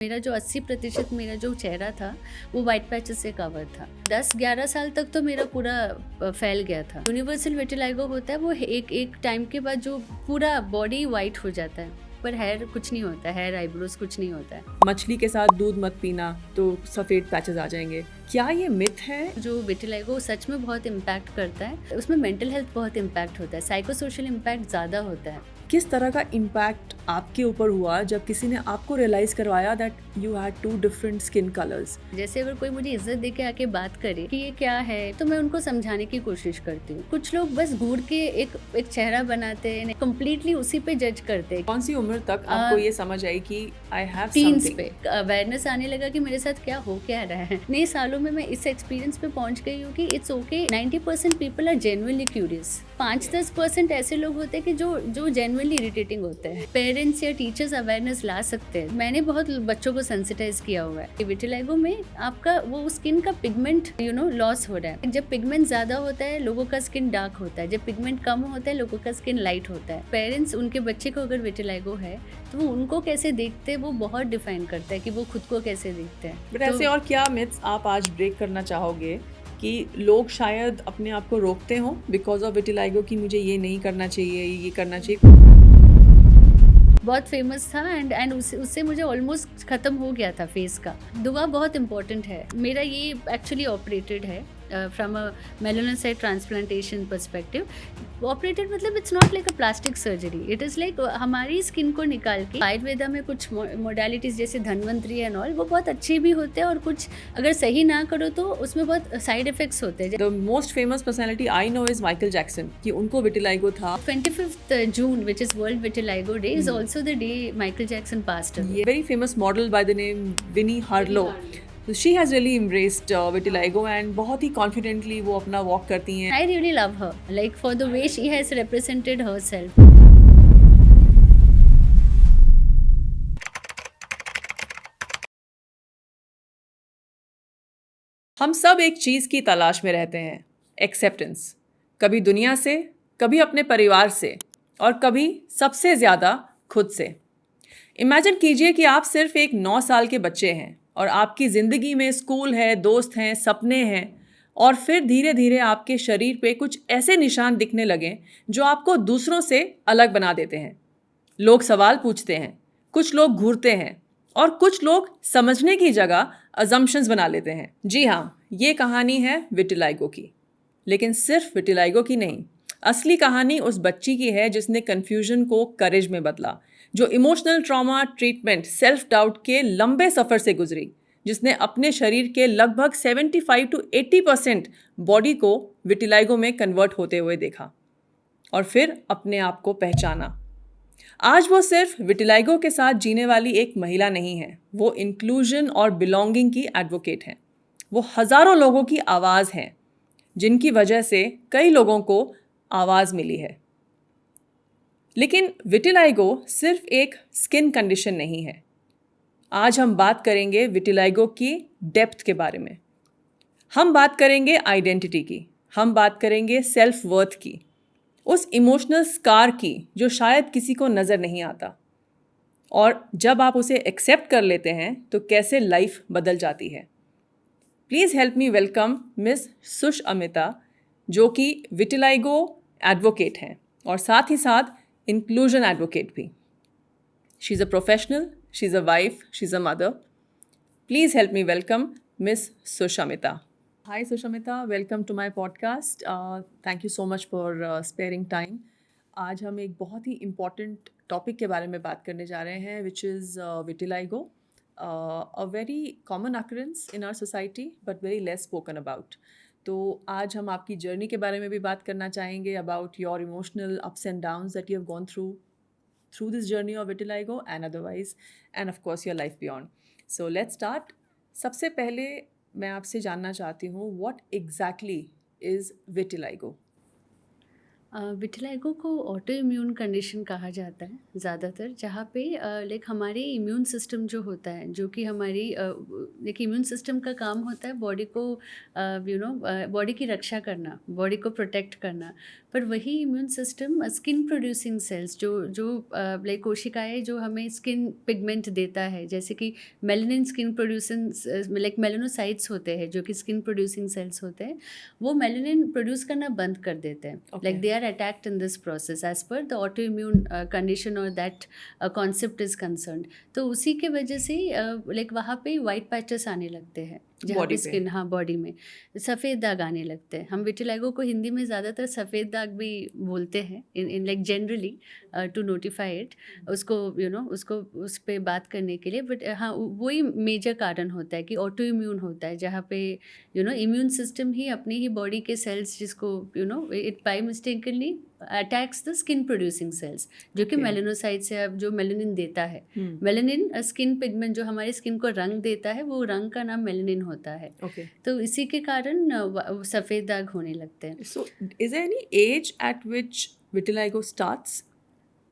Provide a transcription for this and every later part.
मेरा जो 80% मेरा जो चेहरा था वो वाइट पैचेस से कवर था। 10-11 साल तक तो मेरा पूरा फैल गया था। यूनिवर्सल विटिलिगो होता है वो एक टाइम के बाद जो पूरा बॉडी वाइट हो जाता है, पर हेयर कुछ नहीं होता है, हेयर आईब्रोज कुछ नहीं होता है। मछली के साथ दूध मत पीना तो सफ़ेद पैचेस आ जाएंगे, क्या ये मिथ है? जो विटिलिगो सच में बहुत इम्पैक्ट करता है, उसमें मेंटल हेल्थ बहुत इम्पैक्ट होता है, साइकोसोशल इम्पैक्ट ज़्यादा होता है। किस तरह का इम्पैक्ट आपके ऊपर हुआ जब किसी ने आपको रियलाइज करवाया that you had two different skin colours? जैसे अगर कोई मुझे इज्जत दे के आके बात करे कि ये क्या है, तो मैं उनको समझाने की कोशिश करती हूँ। कुछ लोग बस घूर के एक चेहरा बनाते हैं, कंप्लीटली उसी पे जज करते हैं। कौन सी उम्र तक आपको ये समझ आई कि आई हैव टीन्स समथिंग? पे अवेयरनेस आने लगा कि मेरे साथ क्या हो क्या रहा है। नए सालों में मैं इस एक्सपीरियंस पे पहुंच गई हूँ कि it's okay. 90% people are genuinely curious. 5-10% ऐसे लोग होते हैं कि जो जेन्युइनली इरिटेटिंग होते हैं। पेरेंट्स या टीचर्स अवेयरनेस ला सकते हैं। मैंने बहुत बच्चों को सेंसिटाइज किया हुआ है। विटिलिगो में आपका वो स्किन का पिगमेंट लॉस हो रहा है। जब पिगमेंट ज्यादा होता है लोगों का स्किन डार्क होता है, जब पिगमेंट कम होता है लोगों का स्किन लाइट होता है। पेरेंट्स उनके बच्चे को अगर विटिलिगो है तो वो उनको कैसे देखते हैं वो बहुत डिफाइन करता है कि वो खुद को कैसे देखते हैं। बट ऐसे और क्या मिथ्स आप आज ब्रेक करना चाहोगे कि लोग शायद अपने आप को रोकते हों बिकॉज ऑफ विटिलिगो कि मुझे ये नहीं करना चाहिए, ये करना चाहिए? बहुत फेमस था एंड उससे मुझे ऑलमोस्ट खत्म हो गया था फेस का। दुआ बहुत इंपॉर्टेंट है। मेरा ये एक्चुअली ऑपरेटेड है from a melanocyte transplantation perspective. Operated मतलब it's not like a plastic surgery, it is like हमारी स्किन को निकाल के। आयुर्वेदा में कुछ मोडालिटीज़ जैसे धन्वंतरी एंड ऑल वो बहुत अच्छे भी होते हैं, और कुछ अगर सही ना करो तो उसमें बहुत साइड इफेक्ट्स होते हैं। The most famous personality I know is Michael Jackson, कि उनको विटिलिगो था। 25th June, which is World Vitiligo Day, is also the day Michael Jackson passed away. Very famous model by the name Winnie Harlow. So she has really embraced vitiligo and बहुत ही confidently वो अपना walk करती हैं. I really love her, like for the way she has represented herself. हम सब एक चीज़ की तलाश में रहते हैं, एक्सेप्टेंस। कभी दुनिया से, कभी अपने परिवार से, और कभी सबसे ज़्यादा खुद से। इमेजिन कीजिए कि आप सिर्फ एक 9 साल के बच्चे हैं और आपकी ज़िंदगी में स्कूल है, दोस्त हैं, सपने हैं, और फिर धीरे धीरे आपके शरीर पे कुछ ऐसे निशान दिखने लगें जो आपको दूसरों से अलग बना देते हैं। लोग सवाल पूछते हैं, कुछ लोग घूरते हैं, और कुछ लोग समझने की जगह अजम्पशंस बना लेते हैं। जी हाँ, ये कहानी है विटिलिगो की। लेकिन सिर्फ विटिलिगो की नहीं, असली कहानी उस बच्ची की है जिसने कन्फ्यूजन को करेज में बदला, जो emotional trauma, treatment, self doubt के लंबे सफ़र से गुजरी, जिसने अपने शरीर के लगभग 75 to 80% बॉडी को विटिलिगो में कन्वर्ट होते हुए देखा, और फिर अपने आप को पहचाना। आज वो सिर्फ विटिलिगो के साथ जीने वाली एक महिला नहीं है, वो इंक्लूजन और बिलोंगिंग की एडवोकेट हैं। वो हज़ारों लोगों की आवाज़ हैं, जिनकी वजह से कई लोगों को आवाज़ मिली है। लेकिन विटिलिगो सिर्फ एक स्किन कंडीशन नहीं है। आज हम बात करेंगे विटिलिगो की डेप्थ के बारे में। हम बात करेंगे आइडेंटिटी की, हम बात करेंगे सेल्फ वर्थ की, उस इमोशनल स्कार की जो शायद किसी को नज़र नहीं आता, और जब आप उसे एक्सेप्ट कर लेते हैं तो कैसे लाइफ बदल जाती है। Please help me welcome miss Sushmita, जो कि विटिलिगो एडवोकेट हैं और साथ ही साथ इंक्लूजन एडवोकेट भी। She is a professional, she is a wife, she is a mother. Please help me welcome miss Sushmita. Hi Sushamita, welcome to my podcast. Thank you so much for sparing time. आज हम एक बहुत ही important topic के बारे में बात करने जा रहे हैं, which is vitiligo, a very common occurrence in our society but very less spoken about. तो आज हम आपकी जर्नी के बारे में भी बात करना चाहेंगे, about your emotional ups and downs that you have gone through this journey of vitiligo and otherwise, and of course your life beyond. So let's start. सबसे पहले मैं आपसे जानना चाहती हूँ, what exactly is vitiligo? Vitiligo को auto immune condition कहा जाता है ज़्यादातर, जहाँ पे लाइक हमारे इम्यून सिस्टम जो होता है, जो कि हमारी लाइक इम्यून सिस्टम का काम होता है बॉडी को बॉडी की रक्षा करना, बॉडी को प्रोटेक्ट करना। पर वही immune system skin producing sales जो जो लाइक कोशिकाएं जो हमें स्किन पिगमेंट देता है, जैसे कि melanin skin producing like melanocytes होते हैं जो कि स्किन प्रोड्यूसिंग सेल्स होते हैं, वो मेलानिन प्रोड्यूस करना बंद कर देते हैं. Like they are attacked in this process as per the autoimmune condition और दैट कॉन्सेप्ट इज कंसर्न्ड. तो उसी के वजह से लाइक वहाँ पे वाइट पैचेस आने लगते हैं जहाँ पे स्किन, हाँ बॉडी में सफ़ेद दाग आने लगते हैं. हम विटिलाइगो को हिंदी में ज़्यादातर सफ़ेद दाग भी बोलते हैं in like generally to notify it, उसको उसको उस पर बात करने के लिए. बट हाँ वही मेजर कारण होता है कि ऑटो इम्यून होता है, जहाँ पे इम्यून सिस्टम ही अपनी ही बॉडी के सेल्स जिसको it by mistakenly attacks the skin producing sales जो कि मेलानोसाइट्स है, जो मेलानिन देता है. मेलानिन स्किन पिगमेंट जो हमारी स्किन को रंग देता है, वो रंग का नाम मेलानिन होता है. तो इसी के कारण सफ़ेद दाग होने लगते हैं. So is there any age at which vitiligo starts?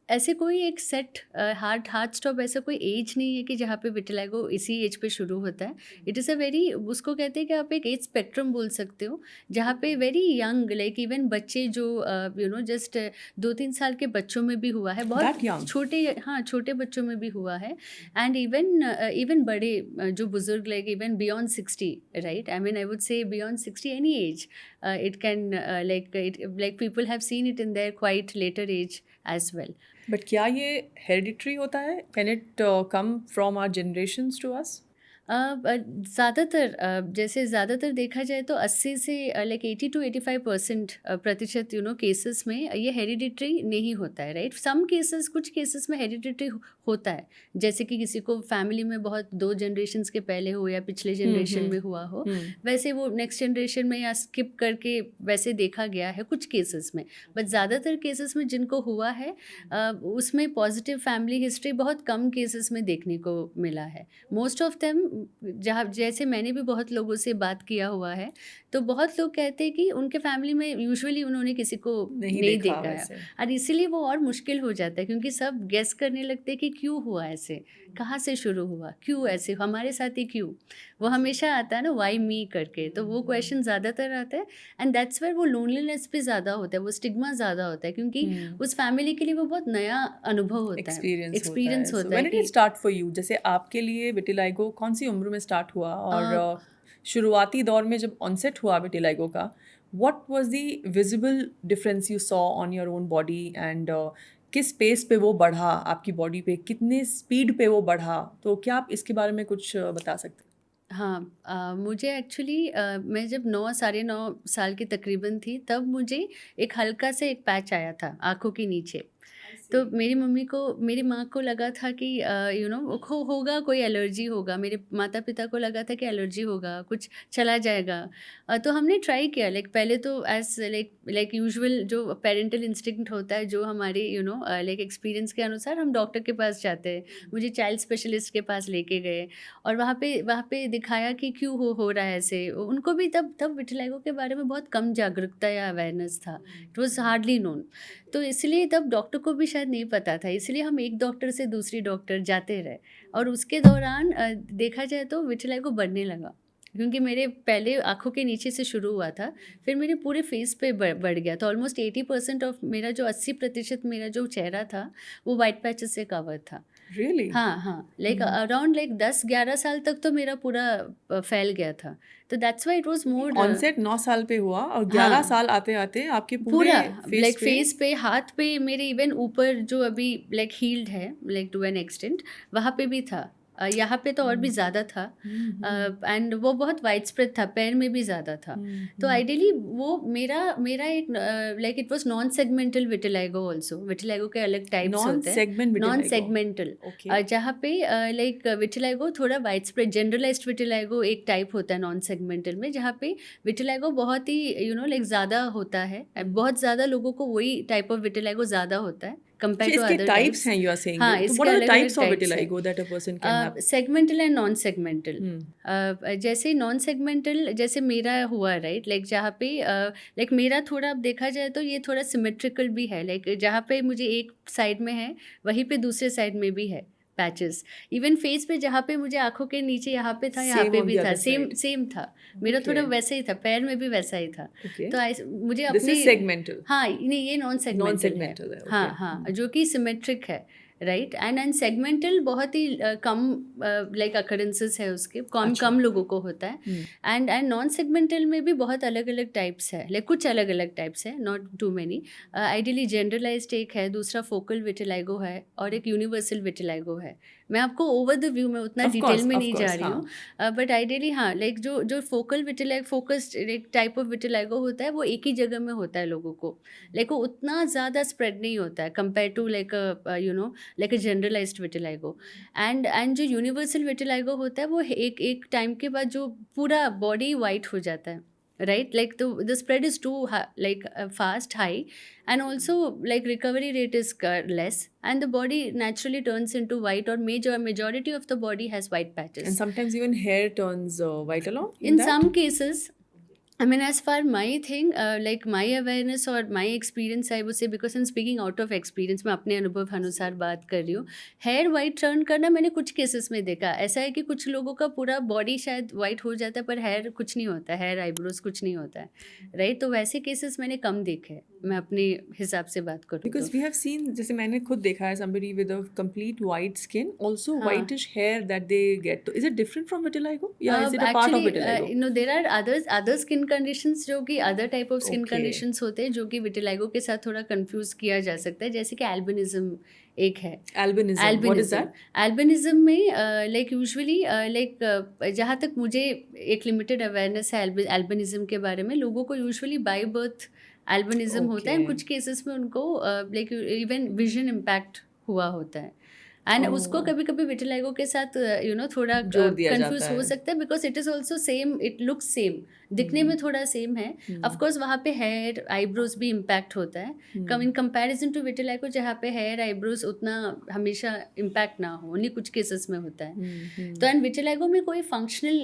ऐसे कोई एक सेट हार्ड स्टॉप ऐसा कोई एज नहीं है कि जहाँ पे विटिलाइगो इसी एज पे शुरू होता है. इट इज़ अ वेरी, उसको कहते हैं कि आप एक एज स्पेक्ट्रम बोल सकते हो, जहाँ पे वेरी यंग लाइक इवन बच्चे जो जस्ट 2-3 साल के बच्चों में भी हुआ है, बहुत छोटे, हाँ छोटे बच्चों में भी हुआ है. एंड इवन बड़े जो बुजुर्ग like even beyond 60, right, I mean I would से beyond 60 any as it can like people have seen it in their quite later age as well. But क्या ये हेरिडिटरी होता है? Can it come from our generations to us? ज़्यादातर जैसे ज़्यादातर देखा जाए तो 80 से लाइक 80 to 85% प्रतिशत केसेस में ये हेरिडिटरी नहीं होता है, राइट. सम केसेस, कुछ केसेस में हेरिडिटरी होता है, जैसे कि किसी को फैमिली में बहुत 2 जनरेशन्स के पहले हो या पिछले जनरेशन में हुआ हो, वैसे वो नेक्स्ट जनरेशन में या स्किप करके वैसे देखा गया है कुछ केसेस में. बट ज़्यादातर केसेस में जिनको हुआ है उसमें पॉजिटिव फैमिली हिस्ट्री बहुत कम केसेस में देखने को मिला है. मोस्ट ऑफ देम, जहाँ जैसे मैंने भी बहुत लोगों से बात किया हुआ है, तो बहुत लोग कहते हैं कि उनके फैमिली में यूजुअली उन्होंने किसी को नहीं देखा है, और इसीलिए वो और मुश्किल हो जाता है क्योंकि सब गेस करने लगते हैं कि क्यों हुआ ऐसे, कहाँ से शुरू हुआ, क्यों ऐसे, हमारे साथ ही क्यों. वो हमेशा आता है ना वाई मी करके, तो वो क्वेश्चन ज़्यादातर आता है. एंड दैट्स वेयर वो लोनलीनेस भी ज़्यादा होता है, वो स्टिग्मा ज़्यादा होता है क्योंकि उस फैमिली के लिए वो बहुत नया अनुभव होता है, एक्सपीरियंस होता है. When did it start for you? जैसे आपके लिए विटिलाइगो कौन सी उम्र में स्टार्ट हुआ, और शुरुआती दौर में जब ऑनसेट हुआ विटिलाइगो का, what was the visible difference you saw on your own body, and किस पेस पे वो बढ़ा आपकी बॉडी पे, कितने स्पीड पे वो बढ़ा? तो क्या आप इसके बारे में कुछ बता सकते हैं? हाँ, मुझे एक्चुअली मैं जब 9 साढ़े 9 साल की तकरीबन थी, तब मुझे एक हल्का से एक पैच आया था आँखों के नीचे. तो मेरी माँ को लगा था कि होगा कोई एलर्जी होगा, मेरे माता पिता को लगा था कि एलर्जी होगा, कुछ चला जाएगा. तो हमने ट्राई किया, लाइक पहले तो एज लाइक यूजुअल जो पेरेंटल इंस्टिंक्ट होता है, जो हमारे लाइक एक्सपीरियंस के अनुसार हम डॉक्टर के पास जाते हैं. मुझे चाइल्ड स्पेशलिस्ट के पास लेके गए और वहाँ पे दिखाया कि क्यों हो रहा है ऐसे. उनको भी तब विटिलाइगो के बारे में बहुत कम जागरूकता या अवेयरनेस था, इट वॉज हार्डली नोन. तो इसलिए तब डॉक्टर को भी शायद नहीं पता था, इसलिए हम एक डॉक्टर से दूसरी डॉक्टर जाते रहे. और उसके दौरान देखा जाए तो विटिलाइगो बढ़ने लगा, क्योंकि मेरे पहले आँखों के नीचे से शुरू हुआ था, फिर मेरे पूरे फेस पे बढ़ गया था. ऑलमोस्ट 80% ऑफ मेरा जो 80% मेरा जो चेहरा था वो वाइट पैचेस से कवर था. Really? हाँ, लाइक अराउंड लाइक 10-11 साल तक तो मेरा पूरा फैल गया था. तो that's why it was more. Onset 9 साल पे हुआ और 11 साल आते आते आपके पूरे लाइक फेस पे, हाथ पे, मेरे इवन ऊपर जो अभी लाइक हील्ड है लाइक टू एन एक्सटेंट, वहाँ पे भी था. यहाँ पे तो और भी ज़्यादा था. एंड वो बहुत वाइड स्प्रेड था, पैर में भी ज़्यादा था. तो आइडियली वो मेरा एक like it was non segmental vitiligo also. Vitiligo के अलग टाइप्स होते हैं, नॉन सेगमेंटल, जहाँ पे लाइक विटिलाइगो थोड़ा वाइड स्प्रेड, जनरलाइज्ड विटिलाइगो एक टाइप होता है नॉन सेगमेंटल में, जहाँ पे विटिलाइगो बहुत ही लाइक ज़्यादा होता है. बहुत ज़्यादा लोगों को वही टाइप ऑफ विटिलाइगो ज़्यादा होता है compared to other types हैं you are saying. हाँ, so what are the types of vitiligo that a person can have? Segmental and non-segmental. जैसे non-segmental जैसे मेरा हुआ, राइट, लाइक जहाँ पे लाइक मेरा थोड़ा अब देखा जाए तो ये थोड़ा सिमेट्रिकल भी है, लाइक जहाँ पे मुझे एक साइड में है वहीं पे दूसरे साइड में भी है, पैचेस। इवन फेस पे जहाँ पे मुझे आंखों के नीचे यहाँ पे था, यहाँ Same पे on भी the था, other सेम side. सेम था। मेरा थोड़ा Okay. वैसा ही था, पैर में भी वैसा ही था। Okay. तो मुझे This अपनी is segmental. हाँ नहीं, ये नॉन सेगमेंटल Non-segmental है, हाँ okay. हाँ, जो कि सिमेट्रिक है, राइट। एंड सेगमेंटल बहुत ही कम लाइक अकरेंसेस है उसके, कम अच्छा। कम लोगों को होता है। एंड नॉन सेगमेंटल में भी बहुत अलग अलग टाइप्स है, लाइक कुछ अलग अलग टाइप्स है, not too many. Ideally generalized एक है, दूसरा फोकल विटिलाइगो है, और एक यूनिवर्सल विटिलाइगो है। मैं आपको ओवर द व्यू में उतना Of डिटेल course, में of नहीं course, जा रही हूँ, बट आइडियली हाँ, लाइक जो फोकल विटिलाइगो, फोकस्ड एक टाइप ऑफ विटिलाइगो होता है, वो एक ही जगह में होता है लोगों को, लाइक वो उतना ज़्यादा स्प्रेड नहीं होता है compare to like you know like a generalized vitiligo. And जो यूनिवर्सल विटिलाइगो होता है वो एक टाइम के बाद जो पूरा बॉडी वाइट हो जाता है, right, like the spread is too like fast, high, and also like recovery rate is less, and the body naturally turns into white, or majority of the body has white patches. And sometimes even hair turns white along In that? some cases, I mean, as far my thing, like my awareness or my experience, I would say, because I'm speaking out of experience, मैं अपने अनुभव अनुसार बात कर रही हूँ। Hair white turn करना मैंने कुछ केसेस में देखा। ऐसा है कि कुछ लोगों का पूरा बॉडी शायद वाइट हो जाता है, पर हेयर कुछ नहीं होता है, हेयर आईब्रोज कुछ नहीं होता है, राइट। तो वैसे केसेस मैंने कम देखे हैं, मैं अपने हिसाब से बात करूँ तो। Because we have seen, जैसे मैंने खुद देखा है, somebody with a complete white skin, also हाँ। whitish hair that they get. So is it different from vitiligo? Yeah, is it a part of Actually, vitiligo? you know, there are other skin conditions जो कि other type of skin Okay. conditions होते हैं, जो कि vitiligo के साथ थोड़ा confuse किया जा सकता है, जैसे कि एल्बिनिज्म एक है। Albinism. What is that? Albinism में लाइक यूजुअली लाइक जहाँ तक मुझे एक लिमिटेड अवेयरनेस है एल्बिनिज्म के बारे में, लोगों को यूजुअली बाय बर्थ एल्बिनिज्म होता है, Okay. कुछ केसेस में उनको लाइक इवन विजन इम्पैक्ट हुआ होता है, एंड उसको कभी कभी विटिलाइगो के साथ यू नो थोड़ा जोड़ दिया कंफ्यूज जाता हो है। सकता है, because it is also same, it looks same, दिखने में थोड़ा सेम है। ऑफकोर्स वहाँ पे हेयर आईब्रोज भी इम्पैक्ट होता है, कम इन कंपैरिजन टू विटिलाइगो, जहाँ पे हेयर आईब्रोज उतना हमेशा इम्पैक्ट ना हो, उन्हीं कुछ केसेस में होता है। तो एंड विटिलाइगो में कोई फंक्शनल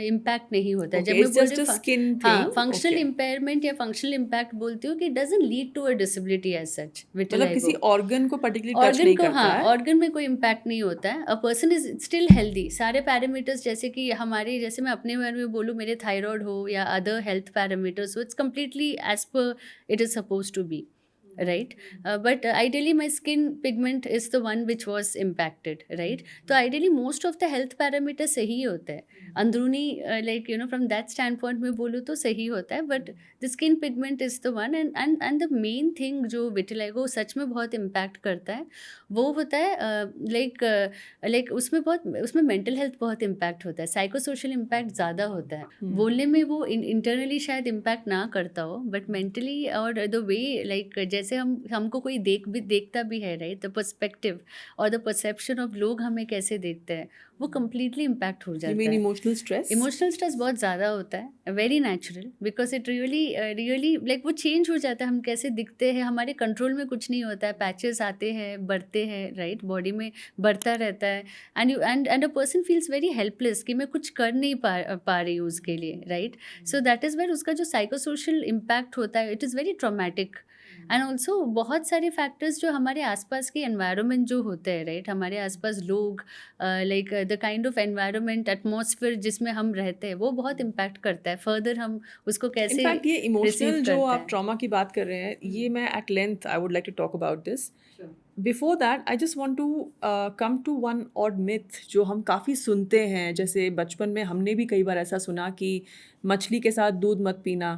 इम्पैक्ट नहीं होता है। Okay, जब मैं it's बोल just रही a हूँ skin हाँ, thing. Functional Okay. इम्पेयरमेंट या फंक्शनल इम्पैक्ट बोलती हूँ कि doesn't lead to a disability as such. मतलब किसी organ को particularly touch ऑर्गन नहीं को करता हाँ, है। ऑर्गन में कोई इम्पैक्ट नहीं होता है। A person is still healthy, सारे पैरामीटर्स, जैसे कि हमारे, जैसे मैं अपने बारे में बोलूँ, मेरे थायराइड हो या अदर हेल्थ पैरामीटर्स हो, it's completely as per it is suppose to be, right. But ideally my skin pigment is the one which was impacted, right. तो ideally most of the health parameters सही होते हैं अंदरूनी, like you know from that standpoint में बोलूँ तो सही होता है, but the skin pigment is the one, and the main thing जो विटिलाइगो सच में बहुत impact करता है वो होता है like उसमें मेंटल हेल्थ बहुत इम्पैक्ट होता है, साइकोसोशल इम्पैक्ट ज़्यादा होता है। बोलने में वो इंटरनली शायद इम्पैक्ट ना करता हो, बट मेंटली और द वे लाइक जैसे हमको कोई देखता भी है, राइट, द पर्सपेक्टिव और द परसेप्शन ऑफ लोग हमें कैसे देखते हैं, वो कम्प्लीटली इम्पैक्ट हो You जाता mean है। emotional stress? इमोशनल स्ट्रेस बहुत ज़्यादा होता है, very natural, because it really like वो चेंज हो जाता है, हम कैसे दिखते हैं, हमारे कंट्रोल में कुछ नहीं होता है, पैचेस आते हैं, बढ़ते हैं, राइट, बॉडी में बढ़ता रहता है, and a person feels very helpless कि मैं कुछ कर नहीं पा रही हूँ उसके लिए, right. So that is where उसका जो साइकोसोशल इम्पैक्ट होता है, it is very traumatic. And also बहुत सारे फैक्टर्स जो हमारे आसपास के एनवायरनमेंट जो होते हैं, राइट, हमारे आसपास लोग, like the kind of environment, atmosphere जिसमें हम रहते हैं, वो बहुत इम्पैक्ट करता है, फर्दर हम उसको कैसे इनफैक्ट ये इमोशनल receive जो करते आप हैं। ट्रॉमा की बात कर रहे हैं, ये मैं at length I would like to talk about this. Before that I just want to come to one odd myth जो हम काफ़ी सुनते हैं, जैसे बचपन में हमने भी कई बार ऐसा सुना कि मछली के साथ दूध मत पीना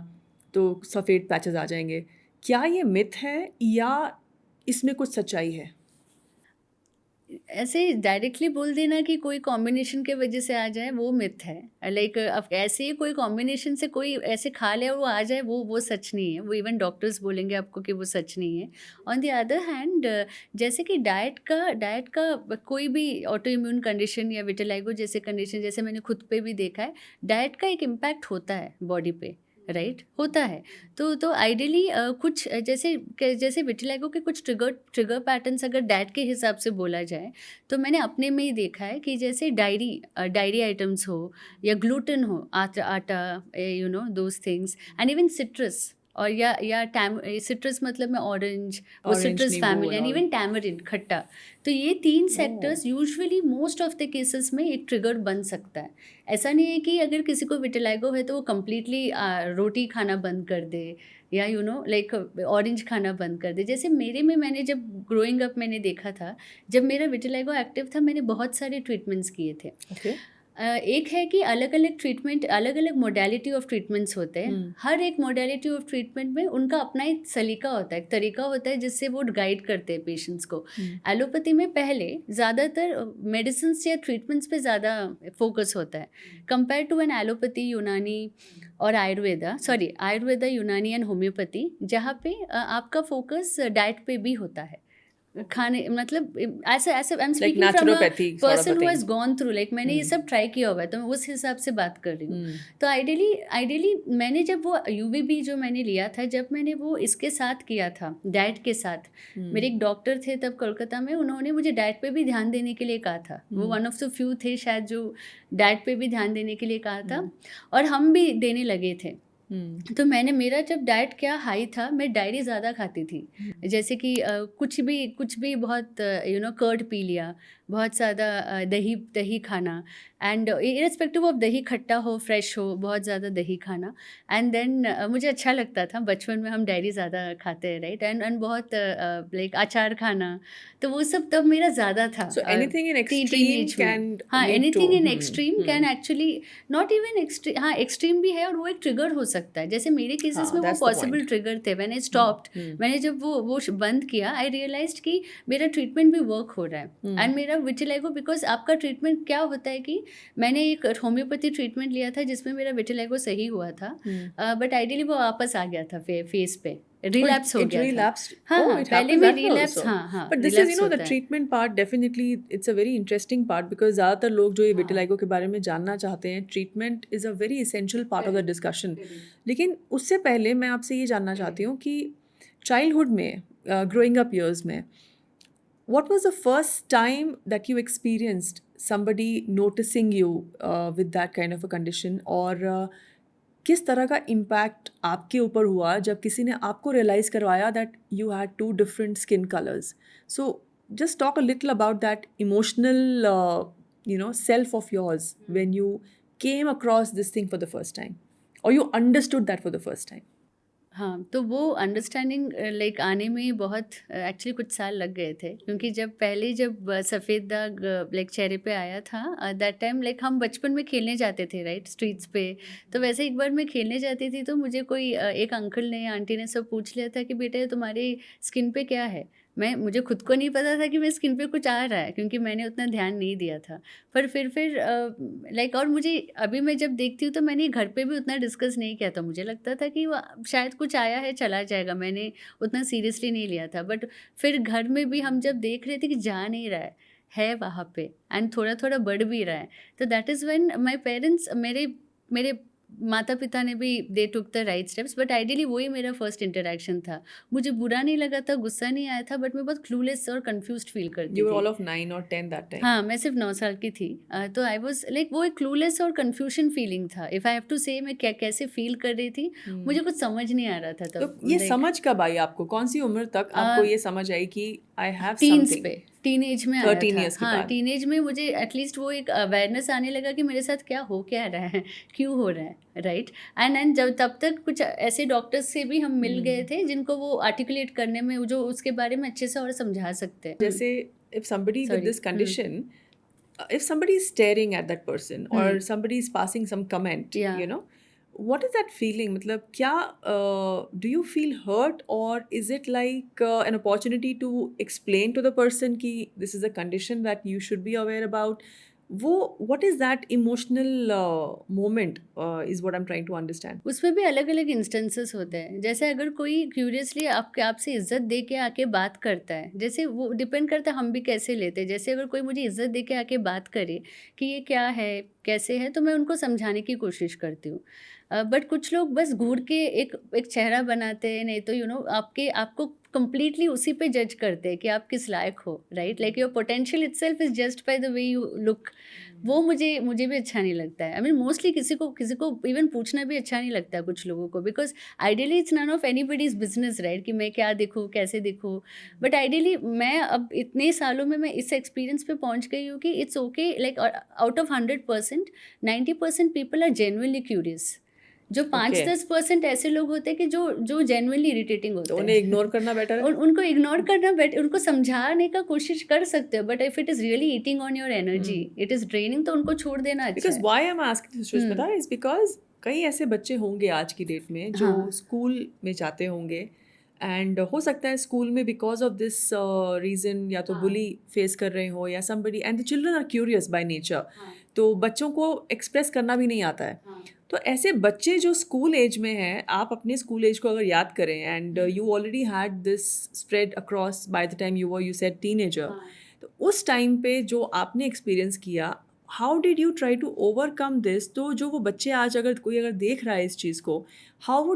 तो सफ़ेद पैचेस आ जाएंगे। क्या ये मिथ है या इसमें कुछ सच्चाई है? ऐसे डायरेक्टली बोल देना कि कोई कॉम्बिनेशन के वजह से आ जाए, वो मिथ है। लाइक अब ऐसे ही कोई कॉम्बिनेशन से कोई ऐसे खा ले और वो आ जाए, वो सच नहीं है। वो इवन डॉक्टर्स बोलेंगे आपको कि वो सच नहीं है। ऑन द अदर हैंड, जैसे कि डाइट का कोई भी ऑटो इम्यून कंडीशन या विटिलाइगो जैसे कंडीशन, जैसे मैंने खुद पे भी देखा है, डाइट का एक इम्पैक्ट होता है बॉडी पे, राइट, होता है। तो आइडियली कुछ जैसे विटिलाइगो के कुछ ट्रिगर पैटर्न्स अगर डाइट के हिसाब से बोला जाए, तो मैंने अपने में ही देखा है कि जैसे डायरी आइटम्स हो या ग्लूटेन हो, आटा, you know those things, and even citrus और या सिट्रस मतलब में ऑरेंज, वो Orange, सिट्रस नींबू family and and all. Even tamarind खट्टा। तो ये 3 Oh. Sectors usually most of the cases में एक ट्रिगर बन सकता है। ऐसा नहीं है कि अगर किसी को विटिलाइगो है तो वो कम्प्लीटली रोटी खाना बंद कर दे या लाइक ऑरेंज खाना बंद कर दे। जैसे मेरे में मैंने जब ग्रोइंग अप मैंने देखा था, जब मेरा विटिलाइगो एक्टिव था, मैंने बहुत सारे ट्रीटमेंट्स किए थे। Okay. एक है कि अलग अलग ट्रीटमेंट, अलग अलग मोडेलिटी ऑफ ट्रीटमेंट्स होते हैं। हर एक मोडेलिटी ऑफ ट्रीटमेंट में उनका अपना एक सलीका होता है, एक तरीका होता है जिससे वो गाइड करते हैं पेशेंट्स को। एलोपैथी में पहले ज़्यादातर मेडिसिन या ट्रीटमेंट्स पे ज़्यादा फोकस होता है कंपेयर टू एन एलोपैथी, यूनानी और आयुर्वेदा, यूनानी एंड होम्योपैथी, जहाँ पे आपका फोकस डाइट पे भी होता है, खाने मतलब ऐसे I am speaking from a naturopathy sort of a person who thing. Has gone through, like मैंने ये सब ट्राई किया हुआ है, तो मैं उस हिसाब से बात कर रही हूँ। तो आइडियली मैंने जब वो यूवीबी जो मैंने लिया था, जब मैंने वो इसके साथ किया था, डाइट के साथ, मेरे एक डॉक्टर थे तब कोलकाता में, उन्होंने मुझे डाइट पे भी ध्यान देने के लिए कहा था। वो वन ऑफ द फ्यू थे शायद जो डाइट पे भी ध्यान देने के लिए कहा था, और हम भी देने लगे थे। तो मेरा जब डाइट क्या हाई था, मैं डायरी ज़्यादा खाती थी। जैसे कि कुछ भी बहुत कर्ड पी लिया, बहुत ज़्यादा दही खाना, एंड इरेस्पेक्टिव ऑफ दही खट्टा हो, फ्रेश हो, बहुत ज़्यादा दही खाना। एंड देन मुझे अच्छा लगता था, बचपन में हम डायरी ज़्यादा खाते हैं, राइट, एंड बहुत लाइक अचार खाना, तो वो सब तब मेरा ज़्यादा था। So anything in extreme teenage में। can हाँ, lead anything to in extreme can actually not even extreme, हाँ एक्सट्रीम भी है और वो एक ट्रिगर हो सकता है। जैसे मेरे केसेस हाँ, में वो that's the possible point. Trigger थे। व्हेन आई स्टॉप्ड, मैंने जब वो बंद किया, आई रियलाइज्ड कि मेरा ट्रीटमेंट भी वर्क हो रहा है। एंड मेरा विटिलाइगो, बिकॉज आपका ट्रीटमेंट क्या होता है कि मैंने एक होम्योपैथी ट्रीटमेंट लिया था जिसमें मेरा विटिलाइगो सही हुआ था, बट आइडियली वो वापस आ गया था फेस पे, रिलैप्स हो it गया था। relapsed. हाँ Oh, हाँ, it पहले happens में that way रिलैप्स, also. हाँ But this is, relapse the होता है। treatment part, definitely it's a very interesting part because ज़्यादातर लोग जो ये विटिलाइगो के बारे में जानना चाहते हैं, treatment is a very essential part of the discussion. लेकिन उससे पहले मैं आपसे ये जानना चाहती हूँ कि चाइल्डहुड में, ग्रोइंग अप years में, what was the first time that you experienced somebody noticing you with that kind of a condition, और किस तरह का इम्पैक्ट आपके ऊपर हुआ जब किसी ने आपको रियलाइज़ करवाया that you had 2 different skin colours? So just talk a little about that emotional self of yours when you came across this thing for the first time, और you understood that for the first time. हाँ, तो वो understanding like आने में बहुत actually कुछ साल लग गए थे, क्योंकि जब सफ़ेद दाग लाइक चेहरे पे आया था, दैट टाइम लाइक हम बचपन में खेलने जाते थे, राइट, स्ट्रीट्स पे। तो वैसे एक बार मैं खेलने जाती थी, तो मुझे कोई एक अंकल ने, आंटी ने सब पूछ लिया था कि बेटा ये तुम्हारी स्किन पे क्या है। मुझे खुद को नहीं पता था कि मेरी स्किन पे कुछ आ रहा है, क्योंकि मैंने उतना ध्यान नहीं दिया था। पर फिर लाइक, और मुझे अभी मैं जब देखती हूँ तो मैंने घर पे भी उतना डिस्कस नहीं किया था। मुझे लगता था कि वो शायद कुछ आया है, चला जाएगा, मैंने उतना सीरियसली नहीं लिया था। बट फिर घर में भी हम जब देख रहे थे कि जा नहीं रहा है वहाँ पे, एंड थोड़ा थोड़ा बढ़ भी रहा है, तो that is when my parents, मेरे माता पिता ने भी they took the right steps. But ideally वही मेरा फर्स्ट इंटरेक्शन था। मुझे बुरा नहीं लगा था, गुस्सा नहीं आया था, बट मैं बहुत क्लूलेस और कंफ्यूज्ड फील करती यू वर थी। All of 9 or 10 that time? हाँ, मैं सिर्फ 9 साल की थी। तो आई वाज लाइक, वो एक क्लूलेस और कंफ्यूजन फीलिंग था। इफ आई हैव टू से, मैं कैसे फील कर रही थी, मुझे कुछ समझ नहीं आ रहा था तो तब। ये समझ कब आई आपको? कौन सी उम्र तक आपको ये समझ आई कि आई हैव टीन्स समथिंग? पे, टीनेज में आया 13 था। years के हाँ, बाद? टीनेज में मुझे एटलीस्ट वो एक अवेयरनेस आने लगा कि मेरे साथ क्या हो क्या रहा है, क्यों हो रहा है, राइट। एंड जब तब तक कुछ ऐसे डॉक्टर्स से भी हम मिल गए थे जिनको वो आर्टिकुलेट करने में, जो उसके बारे में अच्छे से और समझा सकते हैं। जैसे if somebody with Sorry. this condition, if somebody is staring at that person or somebody is passing some comment, Yeah. what is that feeling? मतलब क्या do you feel hurt, or is it like an opportunity to explain to the person कि this is a condition that you should be aware about? What is that emotional moment is what I'm trying to understand. उसमें भी अलग अलग instances होते हैं। जैसे अगर कोई क्यूरियसली आपसे इज्जत दे के आके बात करता है, जैसे वो डिपेंड करता है हम भी कैसे लेते हैं। जैसे अगर कोई मुझे इज्जत दे के आके बात करे कि ये क्या है, कैसे है, तो मैं उनको समझाने की कोशिश करती हूँ। बट कुछ लोग बस घूर के एक चेहरा बनाते हैं, नहीं तो आपको completely उसी पे जज करते हैं कि आप किस लायक हो, right? Like your potential itself is just by the way you look. वो मुझे भी अच्छा नहीं लगता है। आई मीन मोस्टली किसी को इवन पूछना भी अच्छा नहीं लगता है कुछ लोगों को, because ideally it's none of anybody's business, right? कि मैं क्या दिखूँ, कैसे दिखूँ। बट आइडियली मैं अब इतने सालों में मैं इस एक्सपीरियंस पे पहुंच गई हूँ कि it's okay, like out of 100% 90% people are genuinely curious. जो पाँच Okay. 10% ऐसे लोग होते हैं कि जो जेन्युइनली इरिटेटिंग होते तो हैं। उन्हें इग्नोर करना बेटर है। उनको इग्नोर करना बेटर, उनको समझाने का कोशिश कर सकते हो, but if it is really eating on your energy, it is draining, तो उनको छोड़ देना अच्छा बिकॉज है। Why am asking Sushmita is because कई ऐसे बच्चे होंगे आज की डेट में जो हाँ। स्कूल में जाते होंगे एंड हो सकता है स्कूल में बिकॉज ऑफ दिस रीजन या तो बुली फेस कर रहे हो या somebody, and the children are curious by nature, तो बच्चों को एक्सप्रेस करना भी नहीं आता है। तो ऐसे बच्चे जो स्कूल एज में हैं, आप अपने स्कूल एज को अगर याद करें and you already had this spread across by the time you said teenager, तो उस टाइम पे जो आपने एक्सपीरियंस किया, how did you try to overcome this? तो जो वो बच्चे आज अगर देख रहा है इस चीज़ को, how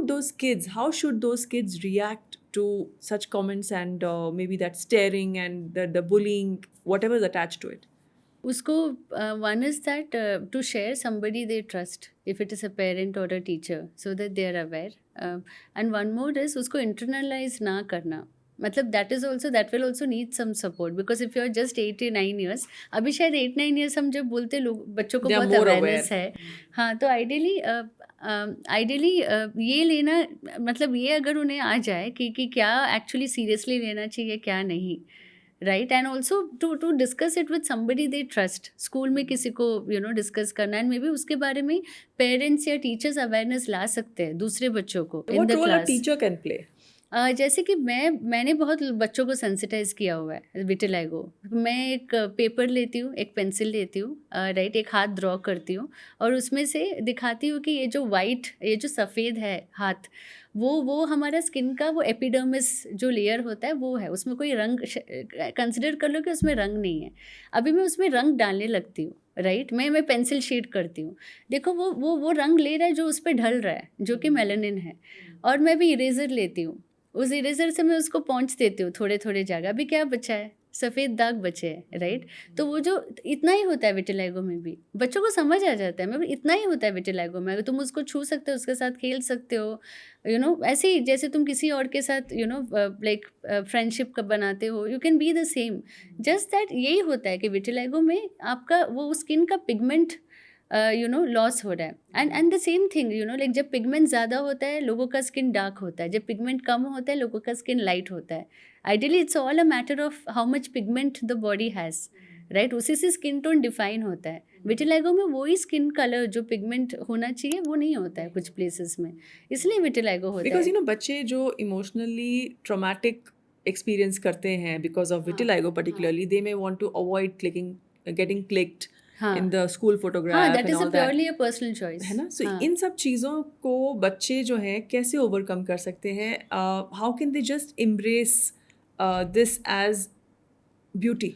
should those kids react to such comments and maybe that staring and the bullying, whatever is attached to it? उसको one is that to share somebody they trust, if it is a parent or a teacher, so that they are aware, and one more is उसको internalize ना करना। मतलब that will also need some support, because if you are just 8 or 9 years, अभी शायद 8-9 years हम जब बोलते लोग बच्चों को They are बहुत more अवेयरनेस aware. है। हाँ, तो आइडियली ये लेना, मतलब ये अगर उन्हें आ जाए कि क्या एक्चुअली सीरियसली लेना चाहिए, क्या नहीं, right? And also to discuss it with somebody they trust. School में किसी को डिस्कस करना, एंड मे बी उसके बारे में पेरेंट्स या टीचर्स अवेयरनेस ला सकते हैं दूसरे बच्चों को इन What the role a class. teacher can play? जैसे कि मैंने बहुत बच्चों को सेंसिटाइज किया हुआ है विटिलाइगो। मैं एक पेपर लेती हूँ, एक पेंसिल लेती हूँ, राइट, एक हाथ ड्रॉ करती हूँ और उसमें से दिखाती हूँ कि ये जो सफ़ेद है हाथ, वो हमारा स्किन का वो एपिडर्मिस जो लेयर होता है वो है, उसमें कोई रंग कंसिडर कर लो कि उसमें रंग नहीं है। अभी मैं उसमें रंग डालने लगती हूँ, राइट, मैं पेंसिल शेड करती हूँ, देखो वो रंग ले रहा है जो उस पर ढल रहा है, जो कि मेलानिन है। और मैं भी इरेज़र लेती हूँ, उस इरेज़र से मैं उसको पहुँच देती हूँ थोड़े थोड़े जगह। अभी क्या बचा है, सफ़ेद दाग बचे हैं, राइट। तो वो जो इतना ही होता है विटिलाइगो में भी, बच्चों को समझ आ जाता है, मैं इतना ही होता है विटिलाइगो में। अगर तुम उसको छू सकते हो, उसके साथ खेल सकते हो, ऐसे ही जैसे तुम किसी और के साथ लाइक फ्रेंडशिप कब बनाते हो, you can be the same. Just that यही होता है कि विटिलाइगो में आपका वो स्किन का पिगमेंट लॉस हो रहा है। And the same thing like जब पिगमेंट ज़्यादा होता है लोगों का स्किन डार्क होता है, जब पिगमेंट कम होता है लोगों का स्किन लाइट होता है। Ideally it's all a matter of how much pigment the body has, right, उसी से स्किन टोन डिफाइन होता है। विटिलाइगो में वही स्किन कलर जो पिगमेंट होना चाहिए वो नहीं होता है कुछ प्लेसेस में, इसलिए विटिलाइगो होता बिकॉज है। बच्चे जो इमोशनली ट्रॉमेटिक एक्सपीरियंस करते हैं because of vitiligo particularly, they may want to avoid getting clicked हाँ in the school हाँ, photograph that and is a all that, purely a personal choice, है ना। सो हाँ। इन सब चीज़ों को बच्चे जो हैं कैसे ओवरकम कर सकते हैं? How can they just embrace this as beauty?